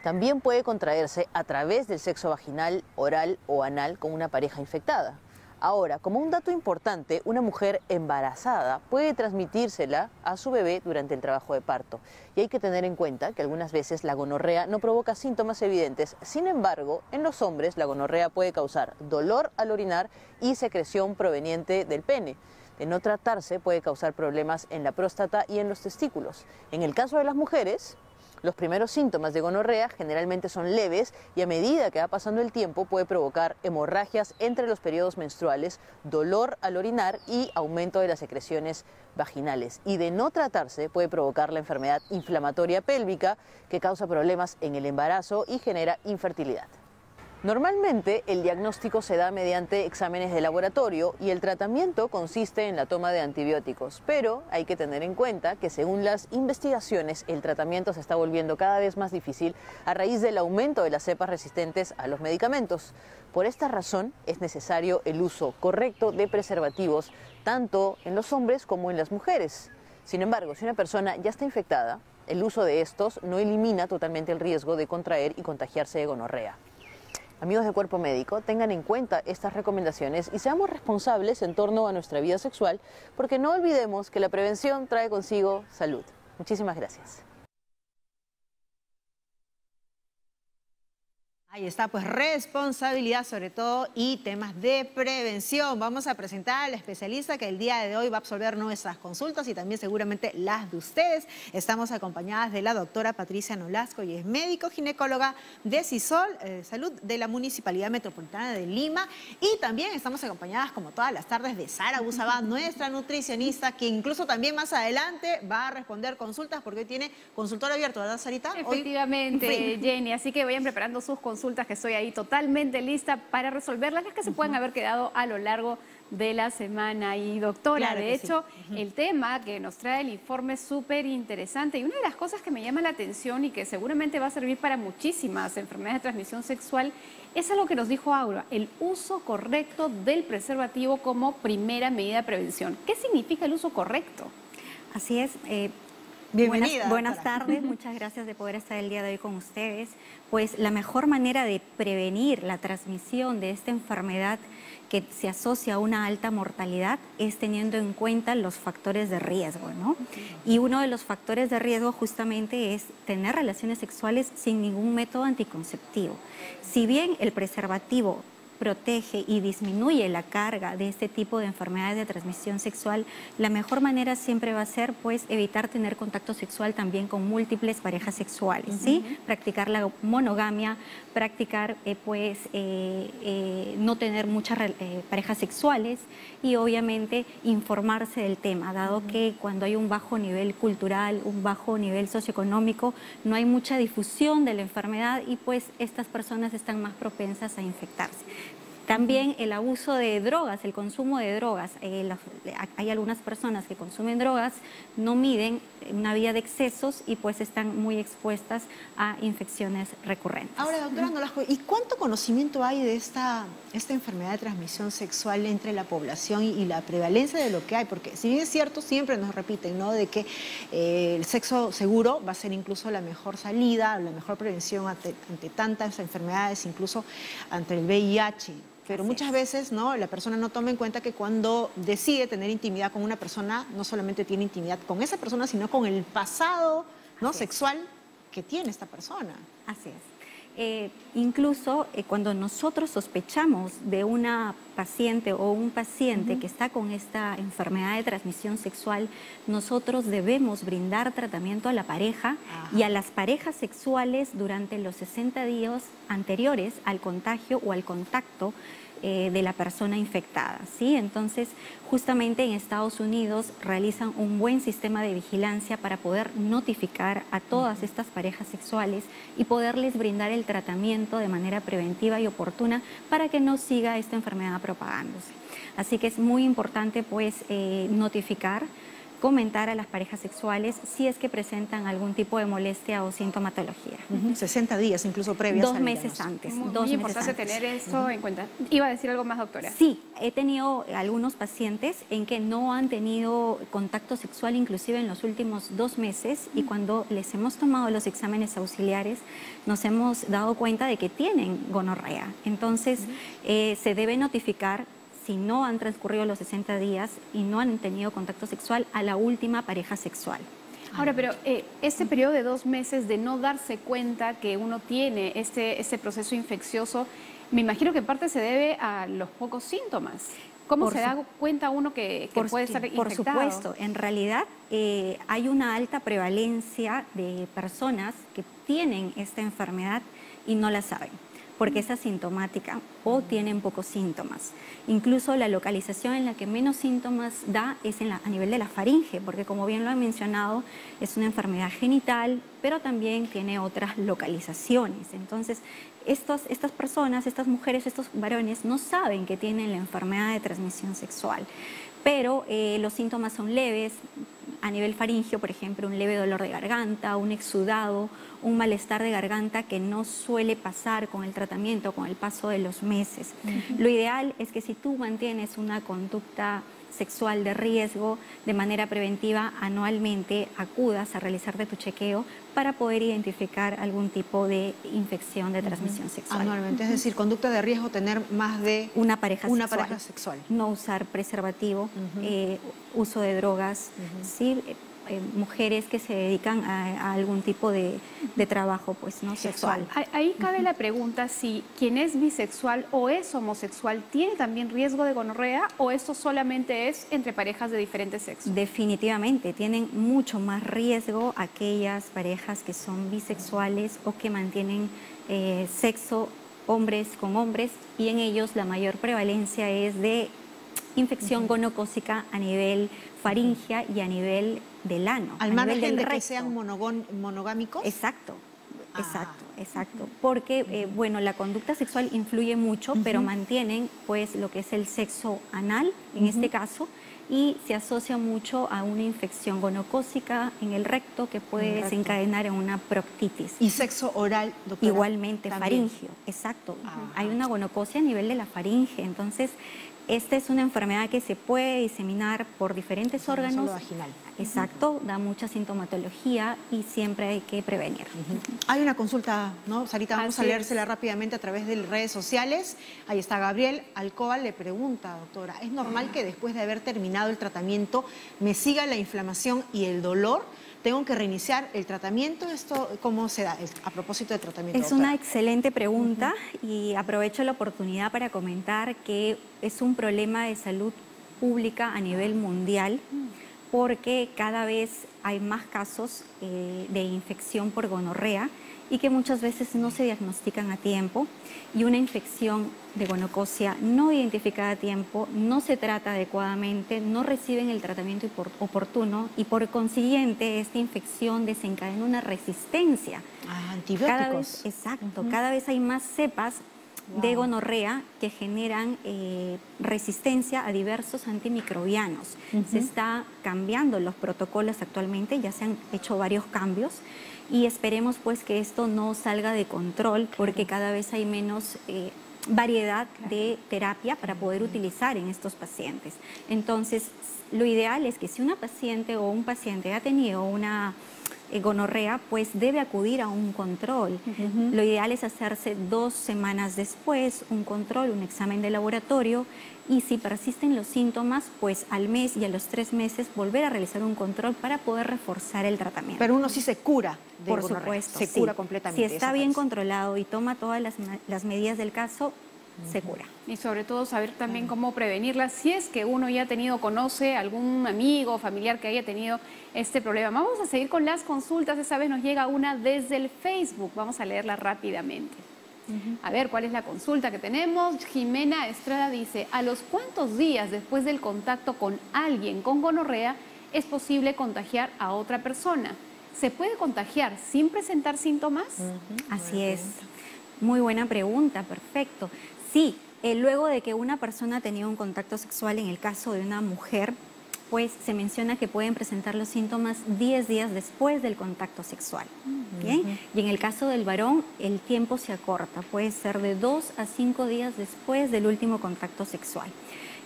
También puede contraerse a través del sexo vaginal, oral o anal con una pareja infectada. Ahora, como un dato importante, una mujer embarazada puede transmitírsela a su bebé durante el trabajo de parto. Y hay que tener en cuenta que algunas veces la gonorrea no provoca síntomas evidentes. Sin embargo, en los hombres la gonorrea puede causar dolor al orinar y secreción proveniente del pene. De no tratarse puede causar problemas en la próstata y en los testículos. En el caso de las mujeres, los primeros síntomas de gonorrea generalmente son leves y a medida que va pasando el tiempo puede provocar hemorragias entre los periodos menstruales, dolor al orinar y aumento de las secreciones vaginales. Y de no tratarse puede provocar la enfermedad inflamatoria pélvica que causa problemas en el embarazo y genera infertilidad. Normalmente el diagnóstico se da mediante exámenes de laboratorio y el tratamiento consiste en la toma de antibióticos, pero hay que tener en cuenta que según las investigaciones el tratamiento se está volviendo cada vez más difícil a raíz del aumento de las cepas resistentes a los medicamentos. Por esta razón es necesario el uso correcto de preservativos tanto en los hombres como en las mujeres. Sin embargo, si una persona ya está infectada, el uso de estos no elimina totalmente el riesgo de contraer y contagiarse de gonorrea. Amigos de Cuerpo Médico, tengan en cuenta estas recomendaciones y seamos responsables en torno a nuestra vida sexual, porque no olvidemos que la prevención trae consigo salud. Muchísimas gracias. Ahí está, pues responsabilidad sobre todo y temas de prevención. Vamos a presentar al especialista que el día de hoy va a absolver nuestras consultas y también seguramente las de ustedes. Estamos acompañadas de la doctora Patricia Nolasco y es médico ginecóloga de CISOL, Salud de la Municipalidad Metropolitana de Lima. Y también estamos acompañadas como todas las tardes de Sara Busabá, nuestra nutricionista, que incluso también más adelante va a responder consultas porque hoy tiene consultorio abierto, ¿verdad, Sarita? Efectivamente, Jenny, así que vayan preparando sus consultas que estoy ahí totalmente lista para resolverlas, las que se pueden haber quedado a lo largo de la semana. Y doctora, Claro de que hecho, sí. el tema que nos trae el informe es súper interesante y una de las cosas que me llama la atención y que seguramente va a servir para muchísimas enfermedades de transmisión sexual es algo que nos dijo Aura, el uso correcto del preservativo como primera medida de prevención. ¿Qué significa el uso correcto? Así es. Bienvenida. Buenas tardes, muchas gracias de poder estar el día de hoy con ustedes. Pues la mejor manera de prevenir la transmisión de esta enfermedad que se asocia a una alta mortalidad es teniendo en cuenta los factores de riesgo, ¿no? Y uno de los factores de riesgo justamente es tener relaciones sexuales sin ningún método anticonceptivo. Si bien el preservativo protege y disminuye la carga de este tipo de enfermedades de transmisión sexual, la mejor manera siempre va a ser pues evitar tener contacto sexual también con múltiples parejas sexuales, ¿sí? Practicar la monogamia, practicar no tener muchas parejas sexuales y obviamente informarse del tema, dado que cuando hay un bajo nivel cultural, un bajo nivel socioeconómico, no hay mucha difusión de la enfermedad y pues estas personas están más propensas a infectarse. También el abuso de drogas, el consumo de drogas. Hay algunas personas que consumen drogas, no miden una vía de excesos y pues están muy expuestas a infecciones recurrentes. Ahora, doctora Nolasco, ¿y cuánto conocimiento hay de esta enfermedad de transmisión sexual entre la población y la prevalencia de lo que hay? Porque si bien es cierto, siempre nos repiten, ¿no?, de que el sexo seguro va a ser incluso la mejor salida, la mejor prevención ante tantas enfermedades, incluso ante el VIH. Pero muchas veces, ¿no?, la persona no toma en cuenta que cuando decide tener intimidad con una persona, no solamente tiene intimidad con esa persona, sino con el pasado, ¿no?, sexual que tiene esta persona. Así es. Incluso cuando nosotros sospechamos de una paciente o un paciente que está con esta enfermedad de transmisión sexual, nosotros debemos brindar tratamiento a la pareja y a las parejas sexuales durante los 60 días anteriores al contagio o al contacto de la persona infectada, ¿sí? Entonces, justamente en Estados Unidos realizan un buen sistema de vigilancia para poder notificar a todas estas parejas sexuales y poderles brindar el tratamiento de manera preventiva y oportuna para que no siga esta enfermedad propagándose. Así que es muy importante, pues, notificar, comentar a las parejas sexuales si es que presentan algún tipo de molestia o sintomatología. 60 días incluso previas. 2 meses antes. Muy importante tener eso en cuenta. ¿Iba a decir algo más, doctora? Sí, he tenido algunos pacientes en que no han tenido contacto sexual inclusive en los últimos 2 meses y cuando les hemos tomado los exámenes auxiliares nos hemos dado cuenta de que tienen gonorrea. Entonces se debe notificar si no han transcurrido los 60 días y no han tenido contacto sexual a la última pareja sexual. Ahora, pero este periodo de 2 meses de no darse cuenta que uno tiene este proceso infeccioso, me imagino que en parte se debe a los pocos síntomas. ¿Cómo se da cuenta uno que puede estar infectado? Por supuesto, en realidad hay una alta prevalencia de personas que tienen esta enfermedad y no la saben, porque es asintomática o tienen pocos síntomas. Incluso la localización en la que menos síntomas da es a nivel de la faringe, porque como bien lo han mencionado, es una enfermedad genital, pero también tiene otras localizaciones. Entonces, estas personas, estas mujeres, estos varones no saben que tienen la enfermedad de transmisión sexual, pero los síntomas son leves. A nivel faringeo, por ejemplo, un leve dolor de garganta, un exudado, un malestar de garganta que no suele pasar con el tratamiento, con el paso de los meses. Lo ideal es que si tú mantienes una conducta sexual de riesgo, de manera preventiva, anualmente acudas a realizarte tu chequeo para poder identificar algún tipo de infección de transmisión sexual. Anualmente, es decir, conducta de riesgo, tener más de una pareja sexual. No usar preservativo, uso de drogas, ¿sí? Mujeres que se dedican a algún tipo de trabajo pues no sexual. Ahí cabe la pregunta si quien es bisexual o es homosexual tiene también riesgo de gonorrea o esto solamente es entre parejas de diferentes sexos. Definitivamente, tienen mucho más riesgo aquellas parejas que son bisexuales o que mantienen sexo hombres con hombres y en ellos la mayor prevalencia es de infección gonocócica a nivel faringea y a nivel del ano. Al margen de que sean monogámicos. Exacto. Exacto. Porque, bueno, la conducta sexual influye mucho, pero mantienen, pues, lo que es el sexo anal, en este caso, y se asocia mucho a una infección gonocócica en el recto que puede desencadenar en una proctitis. ¿Y sexo oral, doctora? Igualmente, faringeo, exacto. Hay una gonocosia a nivel de la faringe, entonces Esta es una enfermedad que se puede diseminar por diferentes órganos. Solo vaginal. Exacto, da mucha sintomatología y siempre hay que prevenir. Hay una consulta, ¿no, Sarita? Vamos a Así leérsela rápidamente a través de redes sociales. Ahí está Gabriel Alcoba, le pregunta, doctora, ¿es normal que después de haber terminado el tratamiento me siga la inflamación y el dolor? ¿Tengo que reiniciar el tratamiento? ¿Esto cómo se da a propósito del tratamiento, Es doctora? una excelente pregunta y aprovecho la oportunidad para comentar que es un problema de salud pública a nivel mundial porque cada vez hay más casos de infección por gonorrea y que muchas veces no se diagnostican a tiempo, y una infección de gonococia no identificada a tiempo no se trata adecuadamente, no reciben el tratamiento oportuno y por consiguiente esta infección desencadena una resistencia. Antibióticos. Cada vez hay más cepas de gonorrea que generan resistencia a diversos antimicrobianos. Se está cambiando los protocolos actualmente, ya se han hecho varios cambios y esperemos pues que esto no salga de control porque cada vez hay menos variedad de terapia para poder utilizar en estos pacientes. Entonces, lo ideal es que si una paciente o un paciente ha tenido una gonorrea, pues debe acudir a un control. Lo ideal es hacerse 2 semanas después un control, un examen de laboratorio, y si persisten los síntomas, pues al mes y a los 3 meses volver a realizar un control para poder reforzar el tratamiento. Pero uno sí se cura de Por gonorrea. supuesto, Se cura completamente. Si está bien controlado y toma todas las medidas del caso, se cura. Y sobre todo saber también cómo prevenirla si es que uno ya ha tenido, conoce algún amigo o familiar que haya tenido este problema. Vamos a seguir con las consultas. Esta vez nos llega una desde el Facebook. Vamos a leerla rápidamente. A ver, ¿cuál es la consulta que tenemos? Jimena Estrada dice, ¿a los cuántos días después del contacto con alguien con gonorrea es posible contagiar a otra persona? ¿Se puede contagiar sin presentar síntomas? Así es. Muy buena pregunta, perfecto. Sí, luego de que una persona ha tenido un contacto sexual, en el caso de una mujer, pues se menciona que pueden presentar los síntomas 10 días después del contacto sexual. ¿Bien? Y en el caso del varón, el tiempo se acorta, puede ser de 2 a 5 días después del último contacto sexual.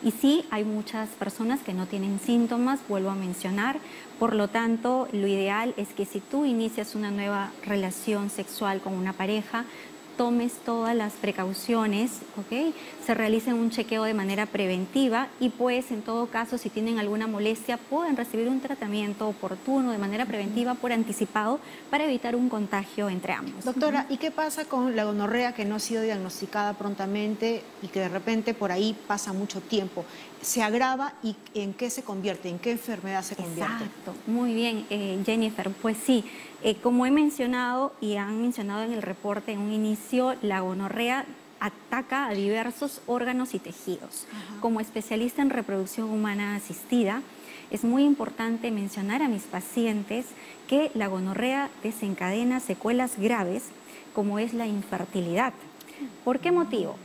Y sí, hay muchas personas que no tienen síntomas, vuelvo a mencionar, por lo tanto, lo ideal es que si tú inicias una nueva relación sexual con una pareja, tomes todas las precauciones, ¿ok? Se realicen un chequeo de manera preventiva y pues en todo caso si tienen alguna molestia pueden recibir un tratamiento oportuno de manera preventiva por anticipado para evitar un contagio entre ambos. Doctora, ¿y qué pasa con la gonorrea que no ha sido diagnosticada prontamente y que de repente por ahí pasa mucho tiempo? ¿Se agrava y en qué se convierte? ¿En qué enfermedad se convierte? Exacto, muy bien, Jennifer. Pues sí, como he mencionado y han mencionado en el reporte en un inicio, la gonorrea ataca a diversos órganos y tejidos. Como especialista en reproducción humana asistida, es muy importante mencionar a mis pacientes que la gonorrea desencadena secuelas graves como es la infertilidad. ¿Por qué motivo?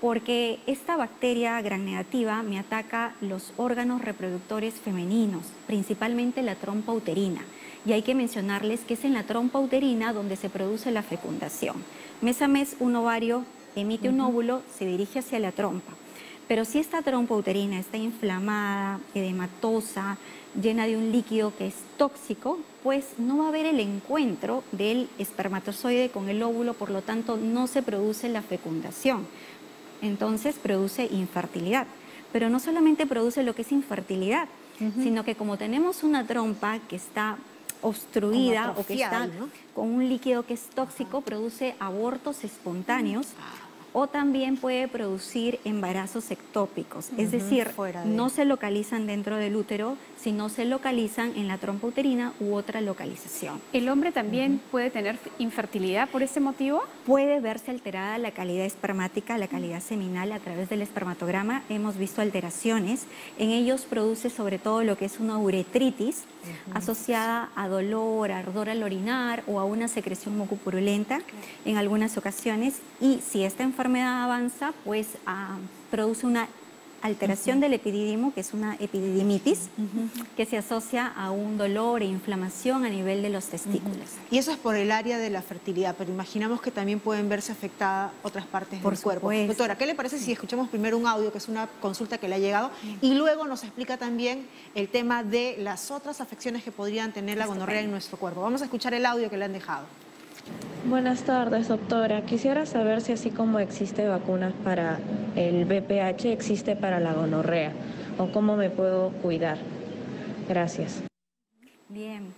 Porque esta bacteria gram negativa me ataca los órganos reproductores femeninos, principalmente la trompa uterina. Y hay que mencionarles que es en la trompa uterina donde se produce la fecundación. Mes a mes un ovario emite un óvulo, se dirige hacia la trompa. Pero si esta trompa uterina está inflamada, edematosa, llena de un líquido que es tóxico, pues no va a haber el encuentro del espermatozoide con el óvulo, por lo tanto no se produce la fecundación. Entonces produce infertilidad. Pero no solamente produce lo que es infertilidad, sino que como tenemos una trompa que está obstruida o que está con un líquido que es tóxico, produce abortos espontáneos o también puede producir embarazos ectópicos. Es decir, no se localizan dentro del útero, sino se localizan en la trompa uterina u otra localización. ¿El hombre también puede tener infertilidad por ese motivo? Puede verse alterada la calidad espermática, la calidad seminal a través del espermatograma. Hemos visto alteraciones. En ellos produce sobre todo lo que es una uretritis asociada a dolor, ardor al orinar o a una secreción mucopurulenta en algunas ocasiones. Y si esta enfermedad avanza, pues produce una alteración del epidídimo, que es una epididimitis, que se asocia a un dolor e inflamación a nivel de los testículos. Y eso es por el área de la fertilidad, pero imaginamos que también pueden verse afectadas otras partes del cuerpo. Doctora, ¿qué le parece si escuchamos primero un audio, que es una consulta que le ha llegado, y luego nos explica también el tema de las otras afecciones que podrían tener la gonorrea en nuestro cuerpo? Vamos a escuchar el audio que le han dejado. Buenas tardes, doctora. Quisiera saber si así como existe vacunas para el VPH, existe para la gonorrea, o cómo me puedo cuidar. Gracias. Bien,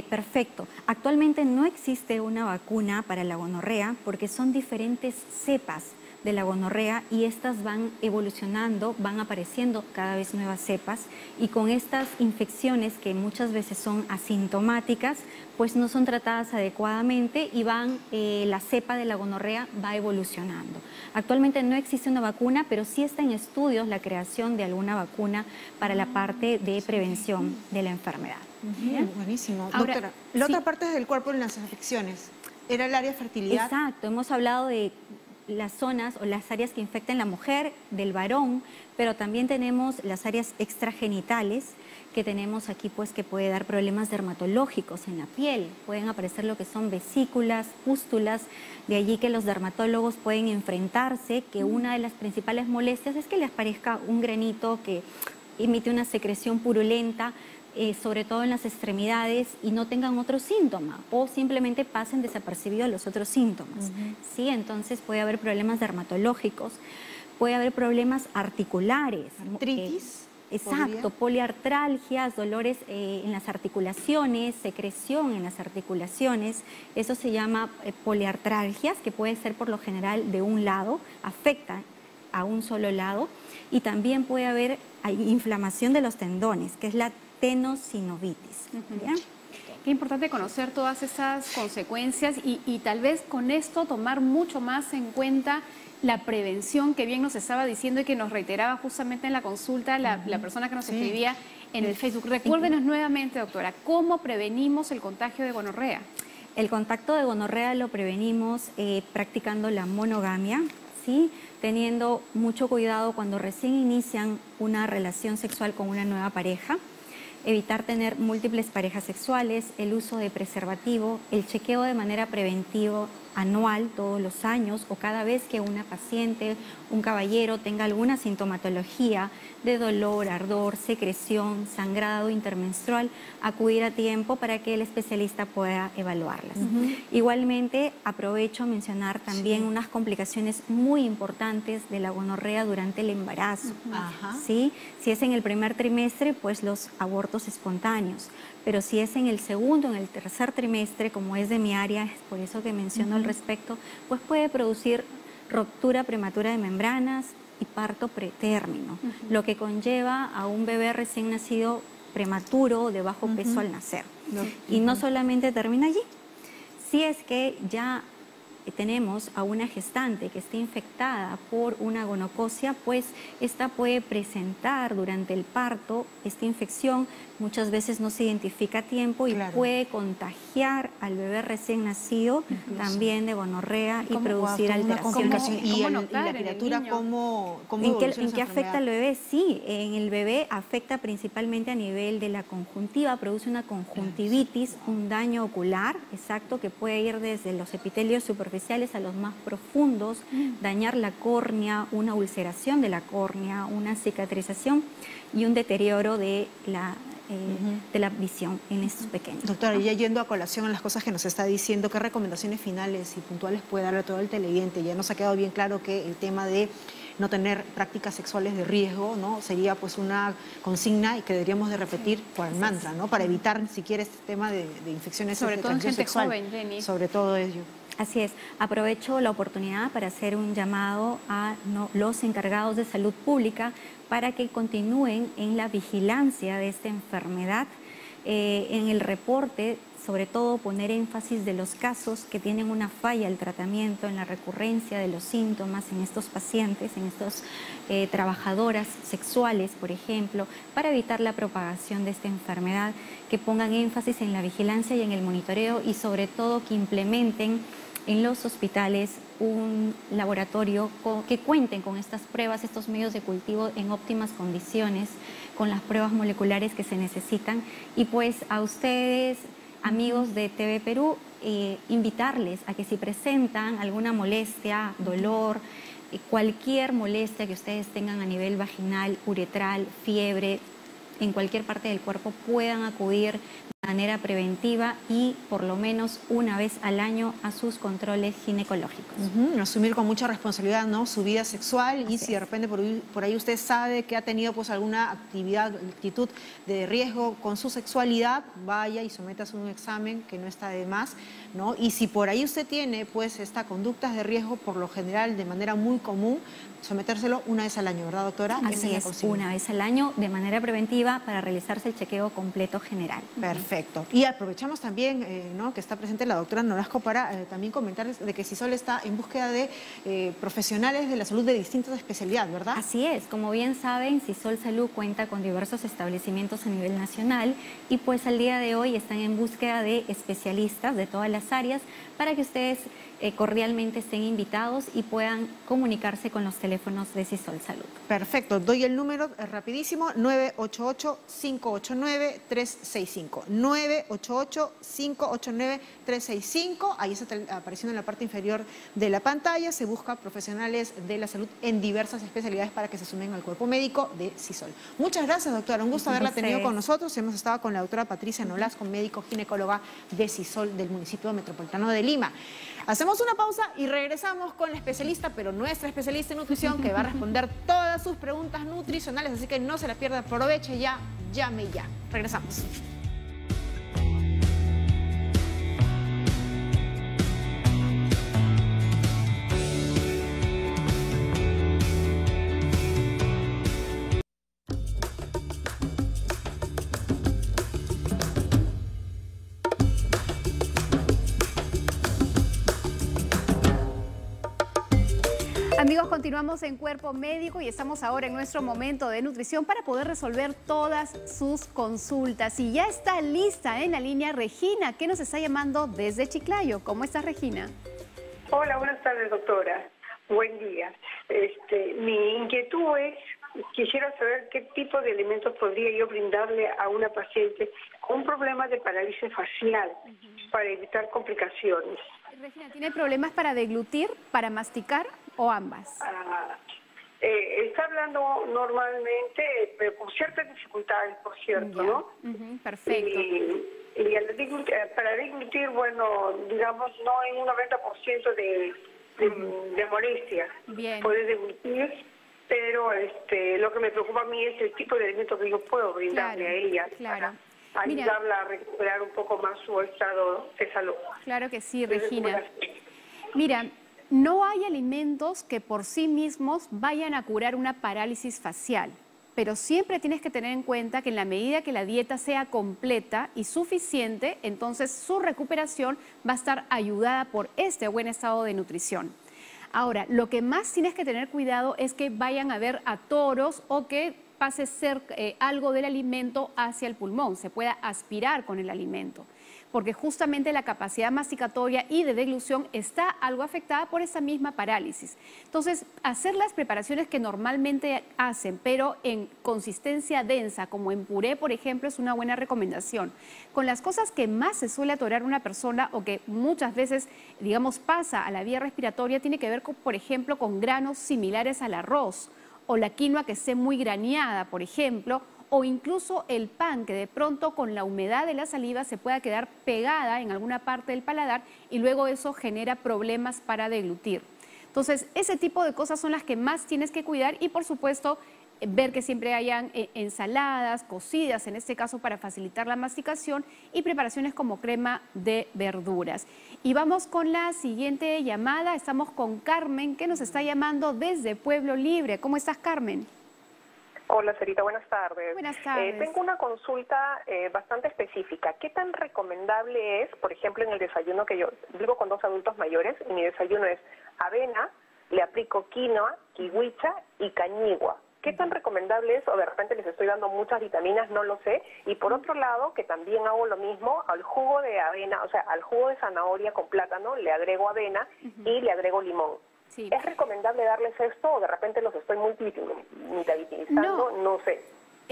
perfecto. Actualmente no existe una vacuna para la gonorrea porque son diferentes cepas de la gonorrea y estas van evolucionando, van apareciendo cada vez nuevas cepas, y con estas infecciones que muchas veces son asintomáticas, pues no son tratadas adecuadamente y la cepa de la gonorrea va evolucionando. Actualmente no existe una vacuna, pero sí está en estudios la creación de alguna vacuna para la parte de prevención de la enfermedad. Buenísimo. Ahora, doctora, la otra parte del cuerpo en las afecciones, ¿era el área de fertilidad? Exacto, hemos hablado de las zonas o las áreas que infectan la mujer, del varón, pero también tenemos las áreas extragenitales, que tenemos aquí pues que puede dar problemas dermatológicos en la piel, pueden aparecer lo que son vesículas, pústulas, de allí que los dermatólogos pueden enfrentarse que una de las principales molestias es que les aparezca un granito que emite una secreción purulenta, sobre todo en las extremidades, y no tengan otro síntoma o simplemente pasen desapercibidos los otros síntomas. ¿Sí? Entonces puede haber problemas dermatológicos, puede haber problemas articulares. ¿Artritis? Exacto, poliartralgias, dolores en las articulaciones, secreción en las articulaciones. Eso se llama poliartralgias, que puede ser por lo general de un lado, afecta a un solo lado, y también puede haber inflamación de los tendones, que es la tenosinovitis. Qué importante conocer todas esas consecuencias y tal vez con esto tomar mucho más en cuenta la prevención que bien nos estaba diciendo y que nos reiteraba justamente en la consulta la persona que nos escribía en el Facebook. Recuérdenos nuevamente, doctora, ¿cómo prevenimos el contagio de gonorrea? El contacto de gonorrea lo prevenimos practicando la monogamia, ¿sí? Teniendo mucho cuidado cuando recién inician una relación sexual con una nueva pareja, evitar tener múltiples parejas sexuales, el uso de preservativo, el chequeo de manera preventiva anual, todos los años, o cada vez que una paciente, un caballero tenga alguna sintomatología de dolor, ardor, secreción, sangrado intermenstrual, acudir a tiempo para que el especialista pueda evaluarlas. Igualmente, aprovecho a mencionar también unas complicaciones muy importantes de la gonorrea durante el embarazo. ¿Sí? Si es en el primer trimestre, pues los abortos espontáneos. Pero si es en el segundo, en el tercer trimestre, como es de mi área, es por eso que menciono al respecto, pues puede producir ruptura prematura de membranas y parto pretérmino, lo que conlleva a un bebé recién nacido prematuro, de bajo peso al nacer. Y no solamente termina allí. Si es que ya tenemos a una gestante que esté infectada por una gonocosia, pues esta puede presentar durante el parto esta infección, muchas veces no se identifica a tiempo y puede contagiar al bebé recién nacido también de gonorrea y producir alteraciones. ¿Y la criatura cómo ¿En qué afecta al bebé? Sí, en el bebé afecta principalmente a nivel de la conjuntiva, produce una conjuntivitis, un daño ocular, exacto, que puede ir desde los epitelios superficiales a los más profundos, dañar la córnea, una ulceración de la córnea, una cicatrización y un deterioro de la visión en estos pequeños. Doctora, ya yendo a colación a las cosas que nos está diciendo, ¿qué recomendaciones finales y puntuales puede darle a todo el televidente? Ya nos ha quedado bien claro que el tema de no tener prácticas sexuales de riesgo, ¿no? Sería pues una consigna y que deberíamos de repetir por el mantra, ¿no? Para evitar siquiera este tema de infecciones sobre todo en gente sexual, joven, Jenny. Sobre todo ello. Así es. Aprovecho la oportunidad para hacer un llamado a los encargados de salud pública para que continúen en la vigilancia de esta enfermedad, en el reporte, sobre todo poner énfasis de los casos que tienen una falla al tratamiento, en la recurrencia de los síntomas en estos pacientes, en estas trabajadoras sexuales, por ejemplo, para evitar la propagación de esta enfermedad, que pongan énfasis en la vigilancia y en el monitoreo y sobre todo que implementen en los hospitales un laboratorio que cuenten con estas pruebas, estos medios de cultivo en óptimas condiciones, con las pruebas moleculares que se necesitan. Y pues a ustedes, amigos de TV Perú, invitarles a que si presentan alguna molestia, dolor, cualquier molestia que ustedes tengan a nivel vaginal, uretral, fiebre, en cualquier parte del cuerpo, puedan acudir de manera preventiva y por lo menos una vez al año a sus controles ginecológicos. Asumir con mucha responsabilidad, ¿no?, su vida sexual. Y si de repente por ahí usted sabe que ha tenido pues alguna actitud de riesgo con su sexualidad, vaya y sométase a un examen, que no está de más, ¿no? Y si por ahí usted tiene pues estas conductas de riesgo, por lo general de manera muy común, sometérselo una vez al año, ¿verdad, doctora? Así es, una vez al año de manera preventiva para realizarse el chequeo completo general. Perfecto. Y aprovechamos también, ¿no?, que está presente la doctora Nolasco para también comentarles de que CISOL está en búsqueda de profesionales de la salud de distintas especialidades, ¿verdad? Así es. Como bien saben, CISOL Salud cuenta con diversos establecimientos a nivel nacional y pues al día de hoy están en búsqueda de especialistas de todas las áreas para que ustedes cordialmente estén invitados y puedan comunicarse con los teléfonos de CISOL Salud. Perfecto, doy el número rapidísimo, 988-589-365, 988-589-365, ahí está apareciendo en la parte inferior de la pantalla. Se busca profesionales de la salud en diversas especialidades para que se sumen al cuerpo médico de CISOL. Muchas gracias, doctora, un gusto haberla tenido con nosotros. Hemos estado con la doctora Patricia Nolasco, médico ginecóloga de CISOL del municipio metropolitano de Lima. Hacemos una pausa y regresamos con la especialista, pero nuestra especialista en nutrición, que va a responder todas sus preguntas nutricionales, así que no se la pierda, aproveche ya, llame ya. Regresamos. Amigos, continuamos en Cuerpo Médico y estamos ahora en nuestro momento de nutrición para poder resolver todas sus consultas. Y ya está lista en la línea Regina, que nos está llamando desde Chiclayo. ¿Cómo estás, Regina? Hola, buenas tardes, doctora. Buen día. Mi inquietud es, quisiera saber qué tipo de alimentos podría yo brindarle a una paciente con un problema de parálisis facial para evitar complicaciones. Regina, ¿tiene problemas para deglutir, para masticar o ambas? Está hablando normalmente, pero con ciertas dificultades, por cierto, ya, ¿no? Perfecto. Y para deglutir, bueno, digamos, no en un 90% de molestia. Bien. Puede deglutir, pero lo que me preocupa a mí es el tipo de alimento que yo puedo brindarle a ella. Claro. Para ayudarla a recuperar un poco más su estado de salud. Claro que sí, Regina. Mira, no hay alimentos que por sí mismos vayan a curar una parálisis facial, pero siempre tienes que tener en cuenta que en la medida que la dieta sea completa y suficiente, entonces su recuperación va a estar ayudada por este buen estado de nutrición. Ahora, lo que más tienes que tener cuidado es que vayan a haber atoros o que pase ser algo del alimento hacia el pulmón, se pueda aspirar con el alimento, porque justamente la capacidad masticatoria y de deglución está algo afectada por esa misma parálisis. Entonces, hacer las preparaciones que normalmente hacen, pero en consistencia densa, como en puré, por ejemplo, es una buena recomendación. Con las cosas que más se suele atorar una persona o que muchas veces, digamos, pasa a la vía respiratoria, tiene que ver, por ejemplo, con granos similares al arroz, o la quinoa que esté muy graneada, por ejemplo, o incluso el pan, que de pronto con la humedad de la saliva se pueda quedar pegada en alguna parte del paladar y luego eso genera problemas para deglutir. Entonces, ese tipo de cosas son las que más tienes que cuidar y, por supuesto, ver que siempre hayan ensaladas, cocidas, en este caso para facilitar la masticación, y preparaciones como crema de verduras. Y vamos con la siguiente llamada. Estamos con Carmen, que nos está llamando desde Pueblo Libre. ¿Cómo estás, Carmen? Hola, Sarita, buenas tardes. Buenas tardes. Tengo una consulta bastante específica. ¿Qué tan recomendable es, por ejemplo, en el desayuno, que yo vivo con 2 adultos mayores, y mi desayuno es avena, le aplico quinoa, kiwicha y cañigua? ¿Qué tan recomendable es? O de repente les estoy dando muchas vitaminas, no lo sé. Y por otro lado, que también hago lo mismo, al jugo de avena, o sea, al jugo de zanahoria con plátano, le agrego avena y le agrego limón. Sí. ¿Es recomendable darles esto o de repente los estoy multivitaminizando? No sé.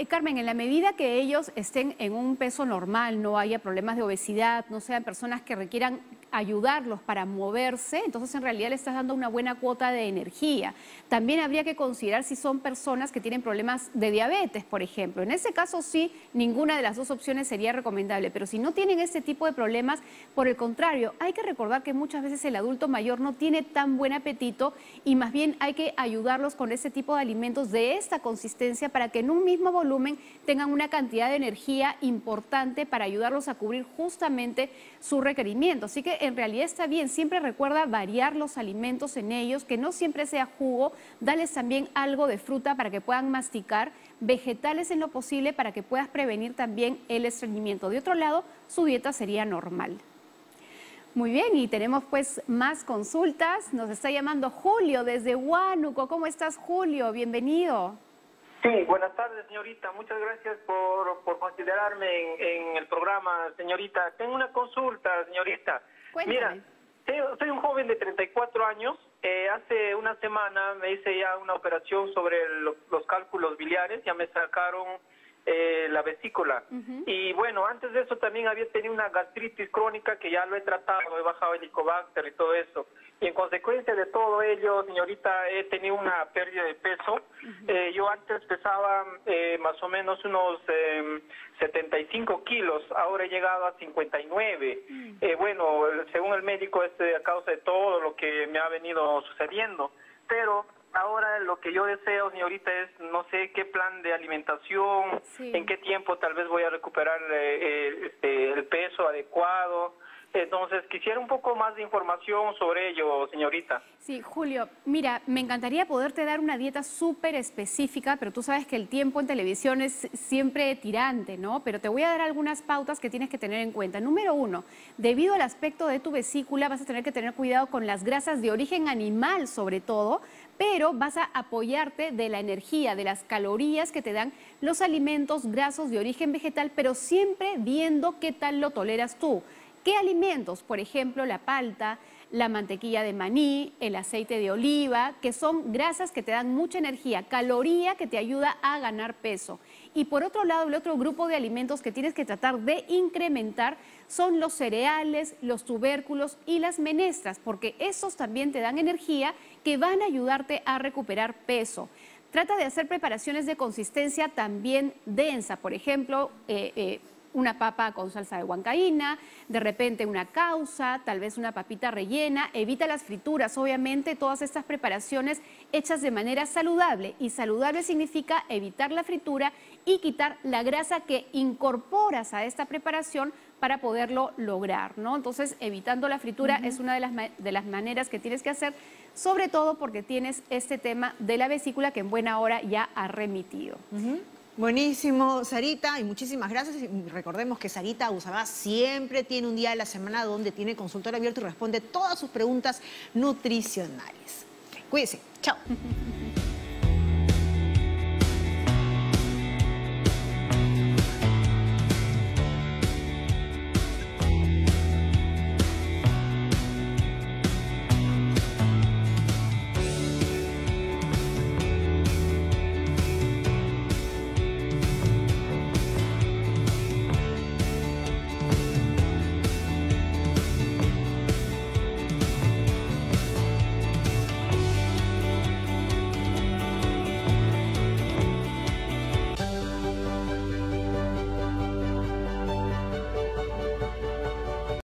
Carmen, en la medida que ellos estén en un peso normal, no haya problemas de obesidad, no sean personas que requieran ayudarlos para moverse, entonces en realidad le estás dando una buena cuota de energía. También habría que considerar si son personas que tienen problemas de diabetes, por ejemplo. En ese caso sí, ninguna de las dos opciones sería recomendable, pero si no tienen este tipo de problemas, por el contrario, hay que recordar que muchas veces el adulto mayor no tiene tan buen apetito y más bien hay que ayudarlos con ese tipo de alimentos de esta consistencia para que en un mismo volumen tengan una cantidad de energía importante para ayudarlos a cubrir justamente su requerimiento. Así que en realidad está bien, siempre recuerda variar los alimentos en ellos, que no siempre sea jugo, dales también algo de fruta para que puedan masticar, vegetales en lo posible para que puedas prevenir también el estreñimiento. De otro lado, su dieta sería normal. Muy bien, y tenemos pues más consultas. Nos está llamando Julio desde Huánuco. ¿Cómo estás, Julio? Bienvenido. Sí, buenas tardes, señorita. Muchas gracias por considerarme en el programa, señorita. Tengo una consulta, señorita. Cuéntame. Mira, soy un joven de 34 años. Hace una semana me hice ya una operación sobre los cálculos biliares. Ya me sacaron la vesícula. Y bueno, antes de eso también había tenido una gastritis crónica que ya lo he tratado. He bajado el Helicobacter y todo eso. Y en consecuencia de todo ello, señorita, he tenido una pérdida de peso. Yo antes pesaba más o menos unos 75 kilos, ahora he llegado a 59. Bueno, según el médico es a causa de todo lo que me ha venido sucediendo. Pero ahora lo que yo deseo, señorita, es no sé qué plan de alimentación, en qué tiempo tal vez voy a recuperar el peso adecuado. Entonces, quisiera un poco más de información sobre ello, señorita. Sí, Julio, mira, me encantaría poderte dar una dieta súper específica, pero tú sabes que el tiempo en televisión es siempre tirante, ¿no? Pero te voy a dar algunas pautas que tienes que tener en cuenta. Número 1, debido al aspecto de tu vesícula, vas a tener que tener cuidado con las grasas de origen animal, sobre todo, pero vas a apoyarte de la energía, de las calorías que te dan los alimentos grasos de origen vegetal, pero siempre viendo qué tal lo toleras tú. ¿Qué alimentos? Por ejemplo, la palta, la mantequilla de maní, el aceite de oliva, que son grasas que te dan mucha energía, caloría que te ayuda a ganar peso. Y por otro lado, el otro grupo de alimentos que tienes que tratar de incrementar son los cereales, los tubérculos y las menestras, porque esos también te dan energía que van a ayudarte a recuperar peso. Trata de hacer preparaciones de consistencia también densa, por ejemplo, una papa con salsa de huancaína, de repente una causa, tal vez una papita rellena. Evita las frituras, obviamente, todas estas preparaciones hechas de manera saludable. Y saludable significa evitar la fritura y quitar la grasa que incorporas a esta preparación para poderlo lograr, ¿no? Entonces, evitando la fritura es una de las maneras que tienes que hacer, sobre todo porque tienes este tema de la vesícula que en buena hora ya ha remitido. Buenísimo, Sarita, y muchísimas gracias. Y recordemos que Sarita Usamá siempre tiene un día de la semana donde tiene consultorio abierto y responde todas sus preguntas nutricionales. Cuídense, chao.